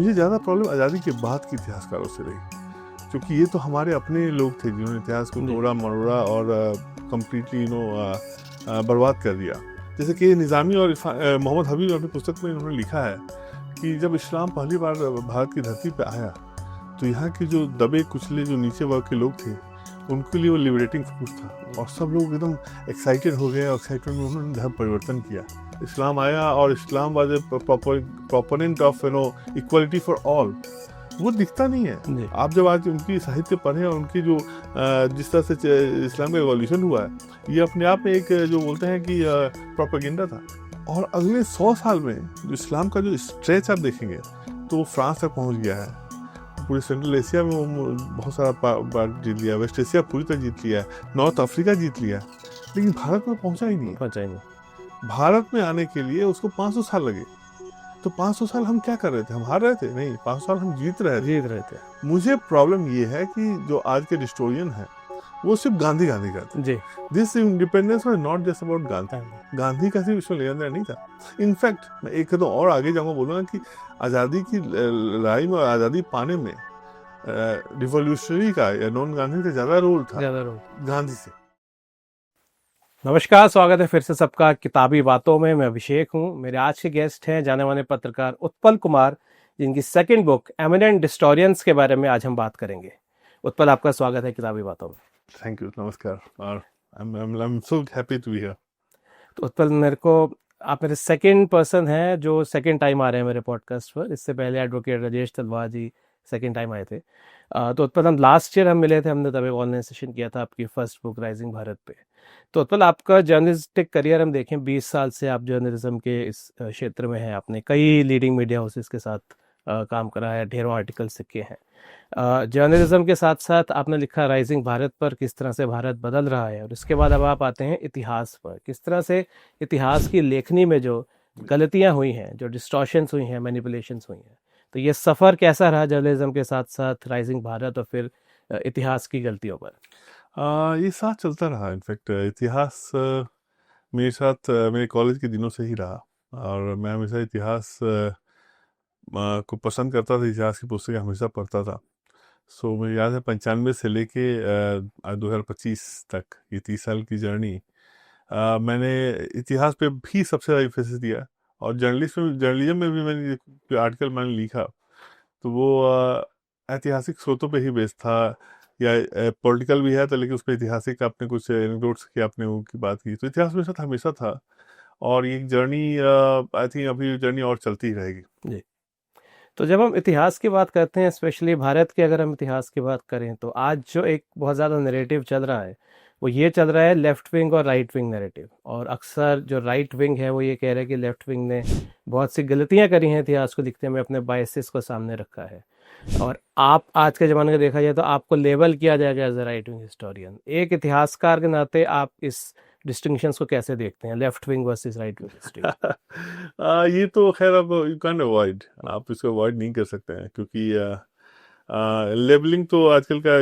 मुझे ज़्यादा प्रॉब्लम आज़ादी के बाद के इतिहासकारों से रही, क्योंकि ये तो हमारे अपने लोग थे जिन्होंने इतिहास को तोड़ा मरोड़ा और कम्प्लीटली बर्बाद कर दिया। जैसे कि निज़ामी और मोहम्मद हबीब अपनी पुस्तक में इन्होंने लिखा है कि जब इस्लाम पहली बार भारत की धरती पे आया तो यहाँ के जो दबे कुचले जो नीचे वर्ग के लोग थे उनके लिए वो लिबरेटिंग फोर्स था और सब लोग एकदम एक्साइटेड हो गए और एक्साइटमेंट में उन्होंने धर्म परिवर्तन किया। इस्लाम आया और Islam was a proponent of equality for all. वो दिखता नहीं है। आप जब आज उनकी साहित्य पढ़ें और उनकी जो जिस तरह से इस्लाम का एवोल्यूशन हुआ है, ये अपने आप में एक जो बोलते हैं कि प्रोपेगेंडा था। और अगले 100 साल में जो इस्लाम का जो स्ट्रेच आप देखेंगे तो वो फ्रांस तक पहुंच गया है, पूरे सेंट्रल एशिया में वो बहुत सारा पार्ट जीत लिया, वेस्ट एशिया पूरी तरह जीत लिया है, नॉर्थ अफ्रीका जीत लिया, लेकिन भारत में पहुंचा ही नहीं। भारत में आने के लिए उसको 500 साल लगे। तो 500 साल हम क्या कर रहे थे? हम हार रहे थे? नहीं, 500 साल हम जीत रहे थे। मुझे प्रॉब्लम ये है कि जो आज के हिस्टोरियन हैं वो सिर्फ गांधी करते जी। This independence was not just about Gandhi का सिर्फ इसमें लेना नहीं था। इनफैक्ट मैं एक कदम और आगे जाऊंगा, बोलूंगा कि आज़ादी की लड़ाई में, आज़ादी पाने में रिवॉल्यूशनरी का या नॉन गांधी का ज़्यादा रोल था गांधी से। नमस्कार, स्वागत है फिर से सबका किताबी बातों में। मैं अभिषेक हूँ। मेरे आज के गेस्ट हैं जाने माने पत्रकार उत्पल कुमार, जिनकी सेकंड बुक एमिनेंट हिस्टोरियंस के बारे में आज हम बात करेंगे। उत्पल, आपका स्वागत है किताबी बातों में। थैंक यू, नमस्कार, और I am so happy to be here. तो उत्पल, आप मेरे सेकंड पर्सन हैं जो सेकंड टाइम आ रहे हैं मेरे पॉडकास्ट पर। इससे पहले एडवोकेट राजेश तलवार जी सेकंड टाइम आए थे। तो उत्पल, हम लास्ट ईयर मिले थे, हमने तब एक ऑनलाइन सेशन किया था आपकी फर्स्ट बुक राइजिंग भारत पे। तो उत्पल, आपका जर्नलिस्टिक करियर हम देखें, 20 साल से आप जर्नलिज्म के इस क्षेत्र में हैं। आपने कई लीडिंग मीडिया हाउसेस के साथ काम करा है, ढेरों आर्टिकल लिखे हैं। जर्नलिज्म के साथ साथ आपने लिखा राइजिंग भारत पर, किस तरह से भारत बदल रहा है। और इसके बाद अब आप आते हैं इतिहास पर, किस तरह से इतिहास की लेखनी में जो गलतियां हुई हैं, जो डिस्टॉर्शंस हुई हैं, मैनिपुलेशंस हुई हैं। तो ये सफ़र कैसा रहा जर्नलिज्म के साथ साथ राइजिंग भारत और फिर इतिहास की गलतियों पर? ये साथ चलता रहा। इनफैक्ट इतिहास मेरे साथ मेरे कॉलेज के दिनों से ही रहा और मैं हमेशा इतिहास को पसंद करता था। इतिहास की पुस्तकें हमेशा पढ़ता था। सो मुझे याद है 95 से लेके 2025 तक, ये 30 साल की जर्नी, मैंने इतिहास पे भी सबसे ज़्यादा एम्फेसिस दिया। और जर्नलिज्म में भी मैंने जो आर्टिकल मैंने लिखा तो वो ऐतिहासिक स्रोतों पे ही बेस्ड था, या पॉलिटिकल भी है तो, लेकिन उसमें ऐतिहासिक आपने कुछ एनेक्डोट्स की आपने उनकी बात की। तो इतिहास मेरे साथ हमेशा था और ये जर्नी आई थिंक अभी जर्नी और चलती ही रहेगी जी। तो जब हम इतिहास की बात करते हैं, स्पेशली भारत के अगर हम इतिहास की बात करें, तो आज जो एक बहुत ज़्यादा नैरेटिव चल रहा है वो ये चल रहा है लेफ्ट विंग और राइट विंग नैरेटिव। और अक्सर जो राइट विंग है वो ये कह रहा है कि लेफ्ट विंग ने बहुत सी गलतियां करी हैं इतिहास को लिखने में, अपने बायसेस को सामने रखा है। और आप आज के ज़माने का देखा जाए तो आपको लेबल किया जाएगा as a right wing historian. एक इतिहासकार के नाते आप इस डिस्टिंक्शंस को कैसे देखते हैं, left wing versus right wing history? ये तो खैर अब यू कैन अवॉइड, आप इसको अवॉइड नहीं कर सकते हैं, क्योंकि लेबलिंग तो आजकल का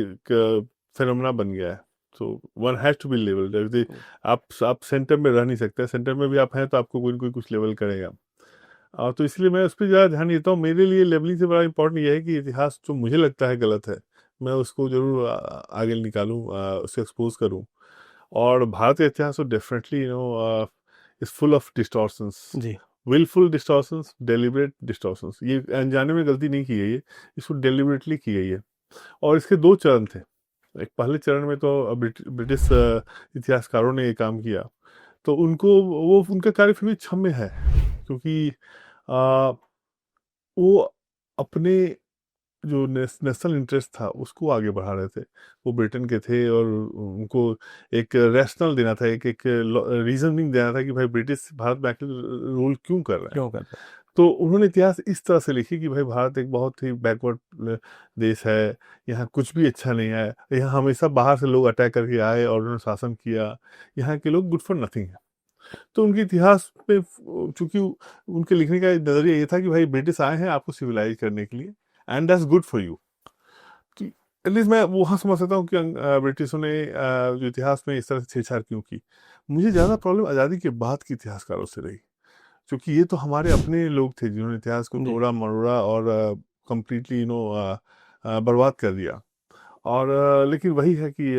एक फिनोमेना बन गया है। तो one has to be labelled. आप सेंटर में रह नहीं सकते। सेंटर में भी आप हैं तो आपको कोई कोई कुछ लेबल करेगा। तो इसलिए मैं उस पर ज़्यादा ध्यान देता हूँ। मेरे लिए लेबलिंग से बड़ा इंपॉर्टेंट ये है कि इतिहास जो मुझे लगता है गलत है, मैं उसको जरूर आगे निकालूँ, उसे एक्सपोज करूँ। और भारत का इतिहास तो definitely is full of distortions, जी। Wilful distortions, deliberate distortions. ये अनजाने में गलती नहीं की गई है, इसको डेलिबरेटली की गई है। और इसके दो चरण थे। एक पहले चरण में तो ब्रिटिश इतिहासकारों ने ये काम किया, तो उनका कार्य फिर भी क्षम्य है, क्योंकि वो अपने जो नेशनल इंटरेस्ट था उसको आगे बढ़ा रहे थे। वो ब्रिटेन के थे और उनको एक रैशनल देना था, एक रीजनिंग देना था कि भाई ब्रिटिश भारत में आके रूल क्यों कर रहे हैं। तो उन्होंने इतिहास इस तरह से लिखी कि भाई भारत एक बहुत ही बैकवर्ड देश है, यहाँ कुछ भी अच्छा नहीं है, यहाँ हमेशा बाहर से लोग अटैक करके आए और उन्होंने शासन किया, यहाँ के लोग गुड फॉर नथिंग है। तो उनके इतिहास पे चूंकि उनके लिखने का नजरिया ये था कि भाई ब्रिटिश आए हैं आपको सिविलाइज करने के लिए, and that's good for you. At least मैं वहाँ समझ सकता हूँ कि ब्रिटिशों ने जो इतिहास में इस तरह से छेड़छाड़ क्यों की। मुझे ज़्यादा प्रॉब्लम आज़ादी के बाद के इतिहासकारों से रही, क्योंकि ये तो हमारे अपने लोग थे जिन्होंने इतिहास को जी तोड़ा मरोड़ा और कंप्लीटली बर्बाद कर दिया। और लेकिन वही है कि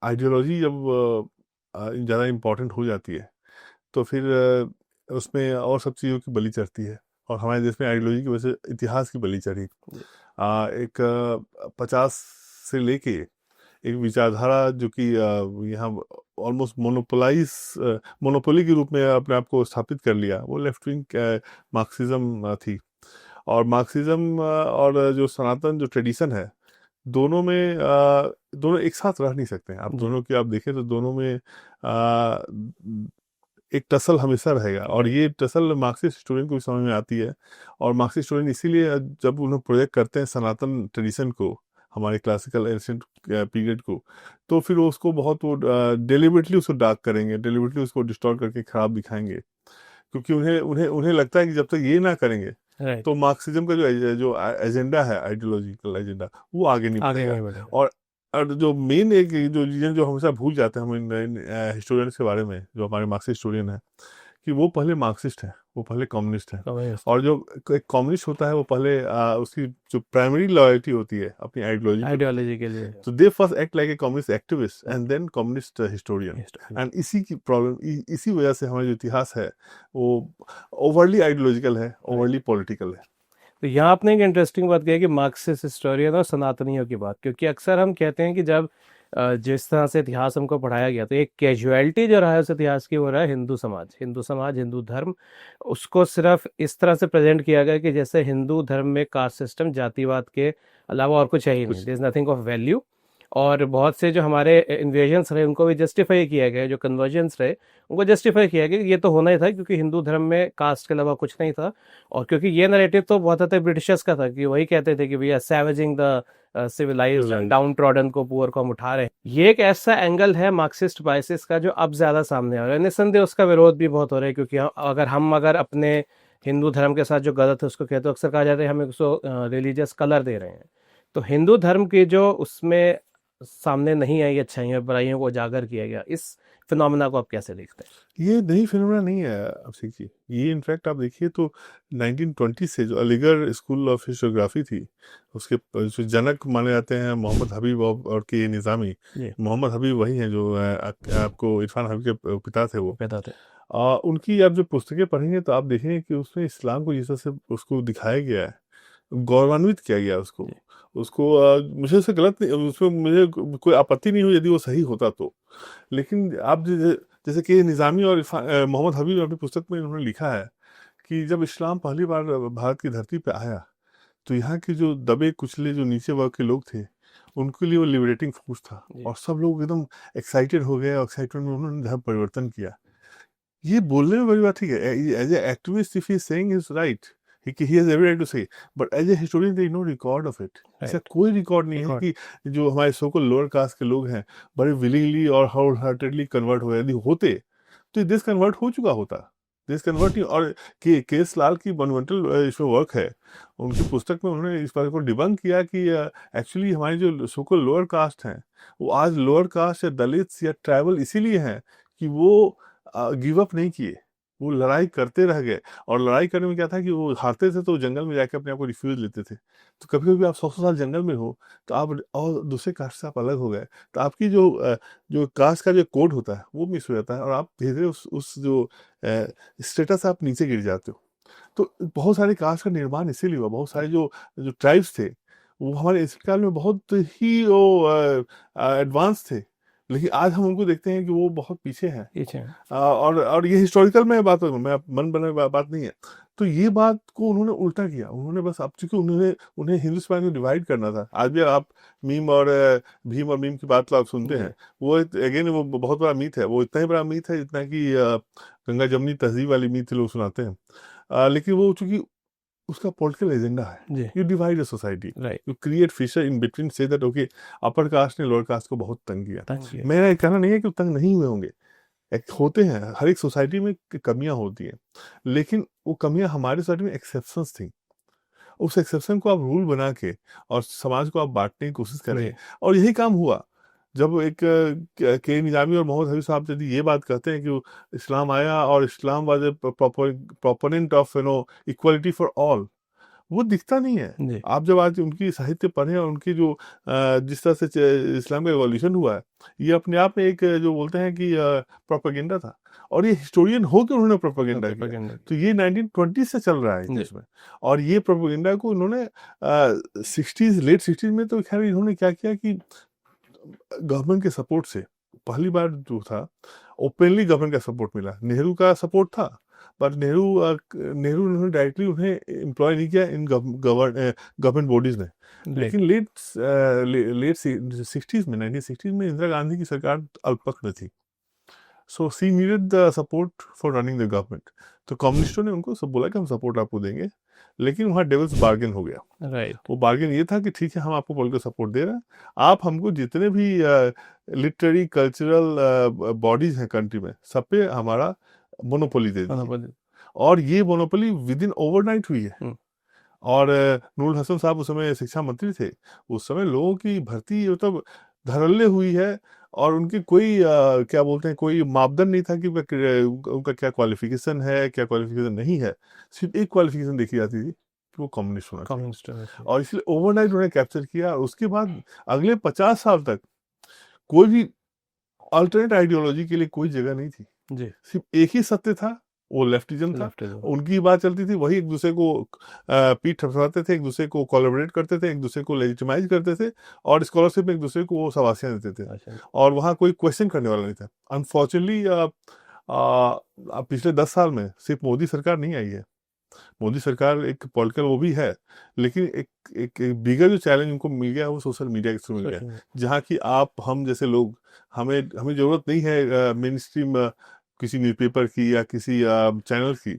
आइडियोलॉजी जब ज़्यादा इम्पोर्टेंट हो जाती है तो फिर उसमें और सब चीज़ों की बलि चढ़ती है। और हमारे देश में आइडियोलॉजी की वजह से इतिहास की बलि चढ़ी। जी एक 50 से लेके एक विचारधारा जो कि यहाँ ऑलमोस्ट मोनोपोली के रूप में अपने आप को स्थापित कर लिया, वो लेफ्ट विंग मार्क्सिज्म थी। और मार्क्सिज्म और जो सनातन जो ट्रेडिशन है, दोनों में दोनों एक साथ रह नहीं सकते हैं। आप जी दोनों की आप देखें तो दोनों में एक टसल हमेशा रहेगा। और राइट ये टसल मार्क्सिस्ट हिस्टोरियन को भी समझ में आती है। और मार्क्सिस्ट हिस्टोरियन इसीलिए जब उन्हें प्रोजेक्ट करते हैं सनातन ट्रेडिशन को, हमारे क्लासिकल एंशिएंट पीरियड को, तो फिर वो उसको बहुत वो डेलिबरेटली उसको डार्क करेंगे, डेलिबरेटली उसको डिस्टॉर्ट करके खराब दिखाएंगे। क्योंकि उन्हें उन्हें उन्हें लगता है कि जब तक ये ना करेंगे राइट तो मार्क्सिज्म का जो एजेंडा है, आइडियोलॉजिकल एजेंडा, वो आगे नहीं आगे बढ़ेगा। नहीं बढ़ेगा और और जो मेन एक जो रीजन जो हमेशा भूल जाते हैं हम इन हिस्टोरियंस के बारे में, जो हमारे मार्क्सिस्ट हिस्टोरियन है, कि वो पहले मार्क्सिस्ट है, वो पहले कम्युनिस्ट है। कम्युनिस्ट और जो एक कम्युनिस्ट होता है वो पहले उसकी जो प्राइमरी लॉयल्टी होती है अपनी आइडियोलॉजी के प्रति। आइडियोलॉजी के लिए तो they first act like a communist activist and then communist historian. Historian and इसी की प्रॉब्लम, इसी वजह से हमारा जो इतिहास है वो ओवरली आइडियोलॉजिकल है, राइट। ओवरली पॉलिटिकल है। तो यहाँ आपने एक इंटरेस्टिंग बात कही कि मार्क्सिस्ट हिस्टोरियन और सनातनियों की बात, क्योंकि अक्सर हम कहते हैं कि जब जिस तरह से इतिहास हमको पढ़ाया गया तो एक कैजुअलिटी जो रहा है उस इतिहास की, वो रहा है हिंदू समाज, हिंदू समाज, हिंदू धर्म। उसको सिर्फ इस तरह से प्रेजेंट किया गया कि जैसे हिंदू धर्म में कास्ट सिस्टम, जातिवाद के अलावा और कुछ है ही नहीं, कुछ there is nothing of value. और बहुत से जो हमारे इन्वेजन्स रहे उनको भी जस्टिफाई किया गया, जो कन्वर्जन्स रहे उनको जस्टिफाई किया गया कि ये तो होना ही था क्योंकि हिंदू धर्म में कास्ट के अलावा कुछ नहीं था। और क्योंकि ये नैरेटिव तो बहुत हद तक ब्रिटिशर्स का था कि वही कहते थे कि we are savaging the civilised, downtrodden को, पुअर को हम उठा रहे हैं। ये एक ऐसा एंगल है मार्क्सिस्ट बाइसिस का जो अब ज्यादा सामने आ रहा है। निस्संदेह उसका विरोध भी बहुत हो रहा है, क्योंकि अगर अपने हिंदू धर्म के साथ जो गलत है उसको कहते, तो अक्सर कहा जाता है हमें उसको रिलीजियस कलर दे रहे हैं। तो हिंदू धर्म की जो उसमें सामने नहीं आई अच्छाइयों बुराइयों को उजागर किया गया, इस फिनोमेना को आप कैसे देखते हैं? ये नई फिनोमेना नहीं है अभिषेक जी। ये इनफैक्ट आप देखिए तो 1920 से जो अलीगढ़ स्कूल ऑफ हिस्टोग्राफी थी, उसके जो जनक माने जाते हैं मोहम्मद हबीब और के निज़ामी। जी मोहम्मद हबीब वही हैं जो आपको इरफान हबीब के पिता थे वो। पैदा थे उनकी आप जो पुस्तकें पढ़ेंगे तो आप देखेंगे कि उसमें इस्लाम को जिस तरह से उसको दिखाया गया है, गौरवान्वित किया गया उसको। जी उसको मुझे उससे गलत नहीं, उसमें मुझे कोई आपत्ति नहीं हुई यदि वो सही होता तो। लेकिन आप जैसे कि निज़ामी और मोहम्मद हबीब ने अपनी पुस्तक में उन्होंने लिखा है कि जब इस्लाम पहली बार भारत की धरती पे आया तो यहाँ के जो दबे कुचले जो नीचे वर्ग के लोग थे, उनके लिए वो लिबरेटिंग फोर्स था। जी और सब लोग एकदम एक्साइटेड हो गए और एक्साइटमेंट में उन्होंने धर्म परिवर्तन किया। ये बोलने में बड़ी बात ठीक है, as a activist if he is saying is right, he has every right to say, but as a historian there is no record of it। ऐसा राइट कोई रिकॉर्ड नहीं है रिकॉर्ड कि जो हमारे सो को लोअर कास्ट के लोग हैं बड़े विलिंगली और हाउल हार्टेडली कन्वर्ट हुए। यदि होते तो देश कन्वर्ट हो चुका होता। देश कन्वर्ट नहीं। और केएस लाल की मोन्यूमेंटल इसमें वर्क है, उनकी पुस्तक में उन्होंने इस बात को डिबंक किया कि एक्चुअली हमारी जो सो को लोअर कास्ट हैं वो आज लोअर कास्ट या दलित या ट्राइबल इसीलिए हैं कि वो गिव अप नहीं किए, वो लड़ाई करते रह गए। और लड़ाई करने में क्या था कि वो हारते थे तो जंगल में जाके अपने आप को रिफ्यूज लेते थे। तो कभी कभी आप 100 साल जंगल में हो तो आप और दूसरे कास्ट से आप अलग हो गए तो आपकी जो कास्ट का जो कोड होता है वो मिस हो जाता है और आप धीरे धीरे उस जो स्टेटस आप नीचे गिर जाते हो। तो बहुत सारे कास्ट का निर्माण इसीलिए हुआ। बहुत सारे जो जो ट्राइब्स थे वो हमारे इस काल में बहुत ही वो एडवांस थे, लेकिन आज हम उनको देखते हैं कि वो बहुत पीछे हैं। पीछे और ये हिस्टोरिकल में बात है, मैं मन बना बात नहीं है। तो ये बात को उन्होंने उल्टा किया। उन्होंने बस अब चूंकि उन्हें हिंदुस्तान को डिवाइड करना था। आज भी आप मीम और भीम और मीम की बात तो आप सुनते जी हैं, वो अगेन वो बहुत बड़ा मीथ है। वो इतना ही बड़ा मीथ है जितना कि गंगा जमनी तहजीब वाली मीथ लोग सुनाते हैं। लेकिन वो चूंकि उसका पॉलिटिकल एजेंडा है, जी you divide a society, right you create fissure in between, say that okay upper caste ने लोअर कास्ट को बहुत तंग किया। थैंक यू मेरा ये कहना नहीं है कि वो तंग नहीं हुए होंगे, एक होते हैं, हर एक सोसाइटी में कमियां होती हैं, लेकिन वो कमियां हमारी सोसाइटी में एक्सेप्शंस थी। उस एक्सेप्शन को आप रूल बना के और समाज को आप बांटने की कोशिश जी करें और यही काम हुआ। जब एक के निजामी और मोहम्मद हबीब साहब यदि ये बात कहते हैं कि वो इस्लाम आया और Islam was a proponent of equality for all, वो दिखता नहीं है। जी आप जब आज उनकी साहित्य पढ़ें और उनकी जो जिस तरह से इस्लाम का एवोल्यूशन हुआ है, ये अपने आप में एक जो बोलते हैं कि प्रोपेगेंडा था, और ये हिस्टोरियन हो कि उन्होंने प्रोपेगेंडा किया। प्रोपेगेंडा तो ये 1920 से चल रहा है जी देश में, और ये प्रोपेगेंडा को उन्होंने 60s लेट 60s में तो खैर इन्होंने क्या किया कि गवर्नमेंट के सपोर्ट से पहली बार जो था ओपनली गवर्नमेंट का सपोर्ट मिला। नेहरू का सपोर्ट था, पर नेहरू ने डायरेक्टली उन्हें एम्प्लॉय नहीं किया इन गवर्नमेंट बॉडीज ने। राइट लेकिन लेट 60s में 1960s में इंदिरा गांधी की सरकार अल्पमत में थी, so she needed the support for running the government. तो कम्युनिस्टों ने उनको सब बोला कि हम सपोर्ट आपको देंगे, लेकिन वहाँ डेविल्स बार्गेन हो गया। राइट वो बार्गेन ये था कि ठीक है, हम आपको पॉलिटिकल सपोर्ट दे रहे हैं, आप हमको जितने भी लिटरेरी कल्चरल बॉडीज हैं कंट्री में, सब पे हमारा मोनोपोली दे दीजिए। और ये मोनोपोली विद इन ओवरनाइट हुई है। और नूरुल हसन साहब उस समय शिक्षा मंत्री थे। उस समय लोगों की भर्ती मतलब धड़ल्ले हुई है, और उनकी कोई क्या बोलते हैं, कोई मापदंड नहीं था कि उनका क्या क्वालिफिकेशन है, क्या क्वालिफिकेशन नहीं है। सिर्फ एक क्वालिफिकेशन देखी जाती थी कि वो कम्युनिस्ट होना चाहिए, कम्युनिस्ट और इसलिए ओवरनाइट उन्होंने कैप्चर किया। और उसके बाद अगले 50 साल तक कोई भी अल्टरनेट आइडियोलॉजी के लिए कोई जगह नहीं थी। जी सिर्फ एक ही सत्य था, वो लेफ्टिज्म था। लेफ्टिज्म उनकी बात चलती थी, वही एक दूसरे को पीठ थपथपाते थे, एक दूसरे को कोलैबोरेट करते थे, एक दूसरे को लेजिटिमाइज करते थे, और स्कॉलरशिप में एक दूसरे को वो शाबाशियां देते थे, अच्छा और वहाँ कोई क्वेश्चन करने वाला नहीं था। अनफॉर्चुनेटली पिछले 10 साल में सिर्फ मोदी सरकार नहीं आई है। मोदी सरकार एक पॉलिटिकल वो भी है, लेकिन एक बिगर जो चैलेंज उनको मिल गया है, वो सोशल मीडिया के थ्रू मिल गया है। सोशल जहाँ की आप हम जैसे लोग, हमें हमें जरूरत नहीं है मेन स्ट्रीम किसी न्यूज़पेपर की या किसी चैनल की।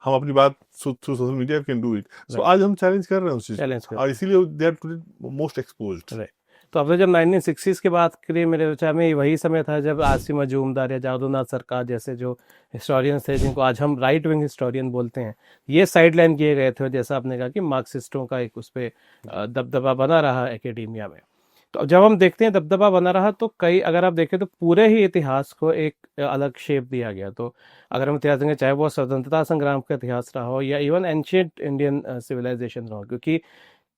हम अपनी बात through social media can do it. So आज हम चैलेंज कर रहे हैं उस चीज चैलेंज को, और इसीलिए they are today most exposed. Right. तो आपने जब 1960s की बात करी, मेरे विचार में वही समय था जब आसिम मजूमदार या जादूनाथ सरकार जैसे जो हिस्टोरियंस थे, जिनको आज हम राइट विंग हिस्टोरियन बोलते हैं, ये साइडलाइन किए गए थे। जैसा आपने कहा कि मार्क्सिस्टों का एक उस पर दबदबा बना रहा एकेडेमिया में। तो अब जब हम देखते हैं दबदबा बना रहा, तो कई, अगर आप देखें तो पूरे ही इतिहास को एक अलग शेप दिया गया। तो अगर हम इतिहास देखें, चाहे वो स्वतंत्रता संग्राम का इतिहास रहा हो या इवन एंशियंट इंडियन सिविलाइजेशन रहा हो, क्योंकि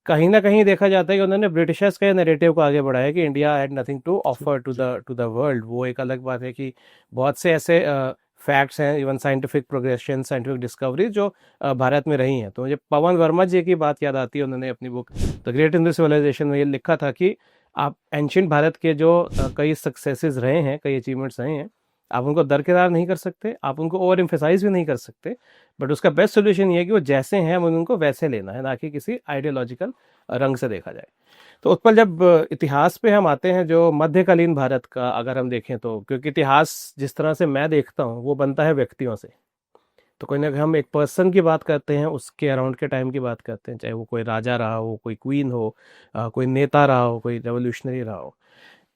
कहीं ना कहीं देखा जाता है कि उन्होंने ब्रिटिशर्स के नैरेटिव को आगे बढ़ाया कि India had nothing to offer to the world. वो एक अलग बात है कि बहुत से ऐसे फैक्ट्स हैं, even scientific progression, scientific discovery जो भारत में रही हैं। तो मुझे पवन वर्मा जी की बात याद आती है। उन्होंने अपनी book the great Indo civilisation में ये लिखा था कि आप एंशियंट भारत के जो कई सक्सेसेस रहे हैं, कई अचीवमेंट्स रहे हैं, आप उनको दरकिनार नहीं कर सकते, आप उनको ओवर एम्फेसाइज भी नहीं कर सकते, बट उसका बेस्ट सोल्यूशन ये है कि वो जैसे हैं हमें उनको वैसे लेना है, ना कि किसी आइडियोलॉजिकल रंग से देखा जाए। तो उत्पल, जब इतिहास पे हम आते हैं जो मध्यकालीन भारत का अगर हम देखें, तो क्योंकि इतिहास जिस तरह से मैं देखता हूँ वो बनता है व्यक्तियों से। तो कोई ना कोई, हम एक पर्सन की बात करते हैं, उसके अराउंड के टाइम की बात करते हैं, चाहे वो कोई राजा रहा हो, कोई क्वीन हो, कोई नेता रहा हो, कोई रेवोल्यूशनरी रहा हो।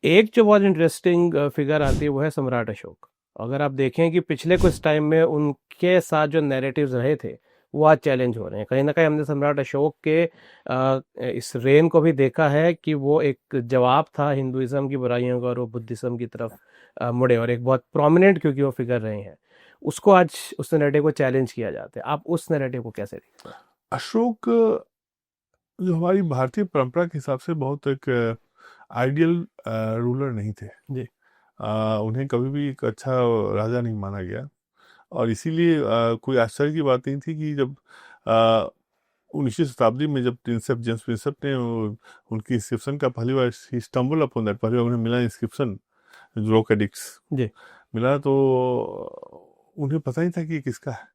एक जो बहुत इंटरेस्टिंग फिगर आती है वो है सम्राट अशोक। अगर आप देखें कि पिछले कुछ टाइम में उनके साथ जो नैरेटिव्स रहे थे वो आज चैलेंज हो रहे हैं। कहीं ना कहीं हमने सम्राट अशोक के इस रेन को भी देखा है कि वो एक जवाब था हिंदुइज्म की बुराइयों का, और वो बुद्धिज्म की तरफ मुड़े, और एक बहुत प्रोमिनेंट क्योंकि वो फिगर रहे हैं, उसको आज उस नैरेटिव को चैलेंज किया जाता है। आप उस नैरेटिव को कैसे देखते हैं? अशोक जो हमारी भारतीय परंपरा के हिसाब से बहुत एक आइडियल रूलर नहीं थे जी उन्हें कभी भी एक अच्छा राजा नहीं माना गया, और इसीलिए कोई आश्चर्य की बात नहीं थी कि जब 19वीं शताब्दी में जब जेम्स प्रिंसेप ने उनकी इंस्क्रिप्शन का पहली बार ही स्टम्बल अपॉन दैट, पहली बार उन्हें मिला इंस्क्रिप्शन रॉक एडिक्ट्स जी मिला, तो उन्हें पता ही था कि ये किसका है।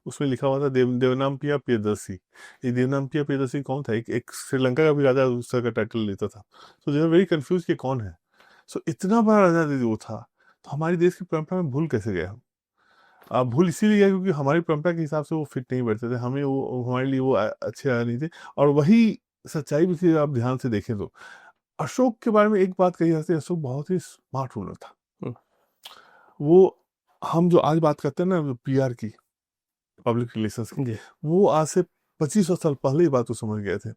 उसमें लिखा हुआ था देवनामपिया प्रियदर्शी। ये देवनामपिया प्रियदर्शी कौन था? एक श्रीलंका का भी राजा उस तरह का टाइटल लेता था। सो दे आर वेरी कंफ्यूज कि कौन है। सो इतना बड़ा राजा यदि वो था, तो हमारी देश की परंपरा में भूल कैसे गया? भूल इसीलिए गया क्योंकि हमारी परंपरा के हिसाब से वो फिट नहीं बैठते थे, हमें वो हमारे लिए वो अच्छे नहीं थे। और वही सच्चाई भी थी। आप ध्यान से देखें तो अशोक के बारे में एक बात कही जाती है, अशोक बहुत ही स्मार्ट रूलर था। वो, हम जो आज बात करते हैं ना पीआर की, पब्लिक रिलेशंस की, जी वो आज से 2500 साल पहले ही बात को समझ गए थे।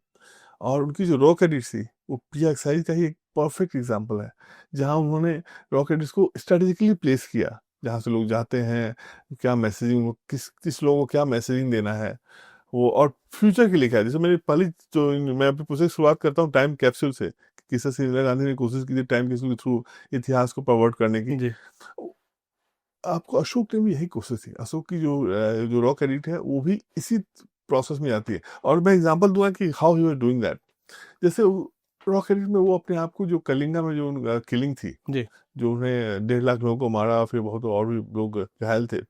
और उनकी जो रॉ क्रेडिट थी वो पीआर एक्साइज का ही एक परफेक्ट एग्जाम्पल है, जहाँ उन्होंने रॉक एडिक्ट्स को स्ट्रेटेजिकली प्लेस किया, जहाँ से लोग जाते हैं, क्या मैसेजिंग, किस किस लोगों को क्या मैसेजिंग देना है वो, और फ्यूचर के लिए क्या है। जैसे मेरी पहली जो मैं अपनी पुस्तक शुरुआत करता हूँ टाइम कैप्सूल से, किस तरह से इंदिरा गांधी ने कोशिश की थी टाइम कैप्सूल के थ्रू इतिहास को परवर्ट करने की। जी आपको अशोक ने भी यही कोशिश की। अशोक की जो रॉक एडिट है वो भी इसी प्रोसेस में आती है। और मैं एग्जांपल दूंगा कि how you are doing that. जैसे रॉक एडिट में वो अपने आप को, जो कलिंगा में जो किलिंग थी, जी जो उन्हें 1.5 लाख लोगों को मारा, फिर बहुत और भी लोग घायल थे,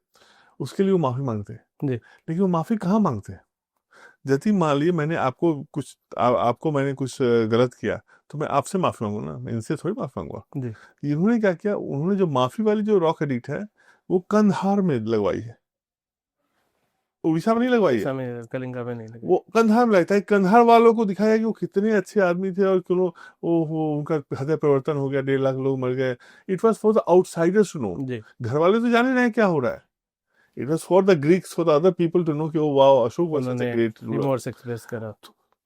उसके लिए वो माफी मांगते हैं। जी लेकिन वो माफी कहाँ मांगते हैं? यदि मान लीजिए मैंने आपको कुछ आपको मैंने कुछ गलत किया, तो मैं आपसे माफी मांगूंगा ना, मैं इनसे थोड़ी माफी मांगूंगा। जी इन्होंने क्या किया, उन्होंने जो माफी वाली जो रॉक एडिट है वो कंधार में लगवाई है, उड़ीसा में नहीं लगवाई है, समय कलिंगा में नहीं लगे। वो कंधार में लगता है। कंधार वालों को दिखाया कि वो कितने अच्छे आदमी थे और क्यों वो उनका हृदय परिवर्तन हो गया, 1.5 लाख लोग मर गए। It was for the outsiders to know. जी घर वाले तो जाने रहे हैं क्या हो रहा है। It was for the Greeks, for the other people to know कि oh wow, Ashok was such a उन्होंने ग्रेट रूलर। रिमोर्स एक्सप्रेस करा।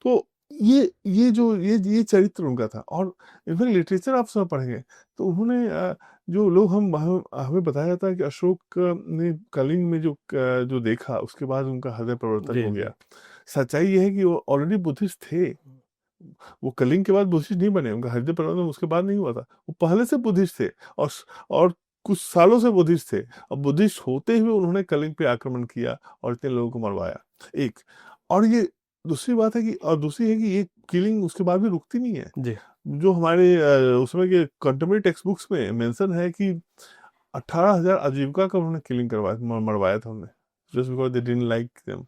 तो ये चरित्र उनका था। और इनफैक्ट लिटरेचर आप सब पढ़ेंगे तो उन्होंने जो लोग हमें बताया जाता है कि अशोक ने कलिंग में जो देखा, उसके बाद उनका हृदय परिवर्तन जी हो जी गया। सच्चाई ये है कि वो ऑलरेडी बुद्धिस्ट थे, वो कलिंग के बाद बुद्धिस्ट नहीं बने, उनका हृदय परिवर्तन उसके बाद नहीं हुआ था, वो पहले से बुद्धिस्ट थे। और कुछ सालों से बुद्धिस्ट थे। और बुद्धिस्ट होते हुए उन्होंने कलिंग पे आक्रमण किया और इतने लोगों को मरवाया। एक और ये दूसरी बात है कि, और दूसरी है कि ये किलिंग उसके बाद भी रुकती नहीं है। जी जो हमारे उसमें के कंटेम्प्रेरी टेक्स्ट बुक्स में मेंशन है कि 18,000 आजीविका का उन्होंने किलिंग करवाया, मरवाया था उन्हें, just because they didn't like them.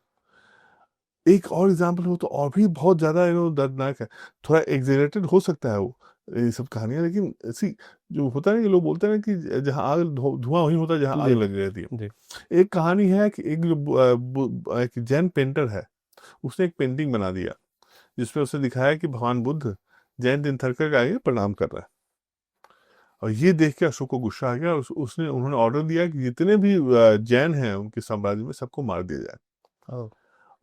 एक और एग्जाम्पल हो तो और भी बहुत ज्यादा दर्दनाक है। थोड़ा एग्जेजरेटेड हो सकता है वो ये सब कहानियां, लेकिन ऐसी जो होता है ना कि लोग बोलते हैं ना कि जहाँ आग धुआं वहीं होता है जहाँ आग जी लगी रहती है। जी एक कहानी है कि एक जो एक जैन पेंटर है, उसने एक पेंटिंग बना दिया जिसमें उसने दिखाया कि भगवान बुद्ध जैन तीर्थंकर के आगे प्रणाम कर रहा है। और ये देख के अशोक को गुस्सा आ गया। उन्होंने ऑर्डर दिया कि जितने भी जैन हैं उनके साम्राज्य में सबको मार दिया जाए। ओ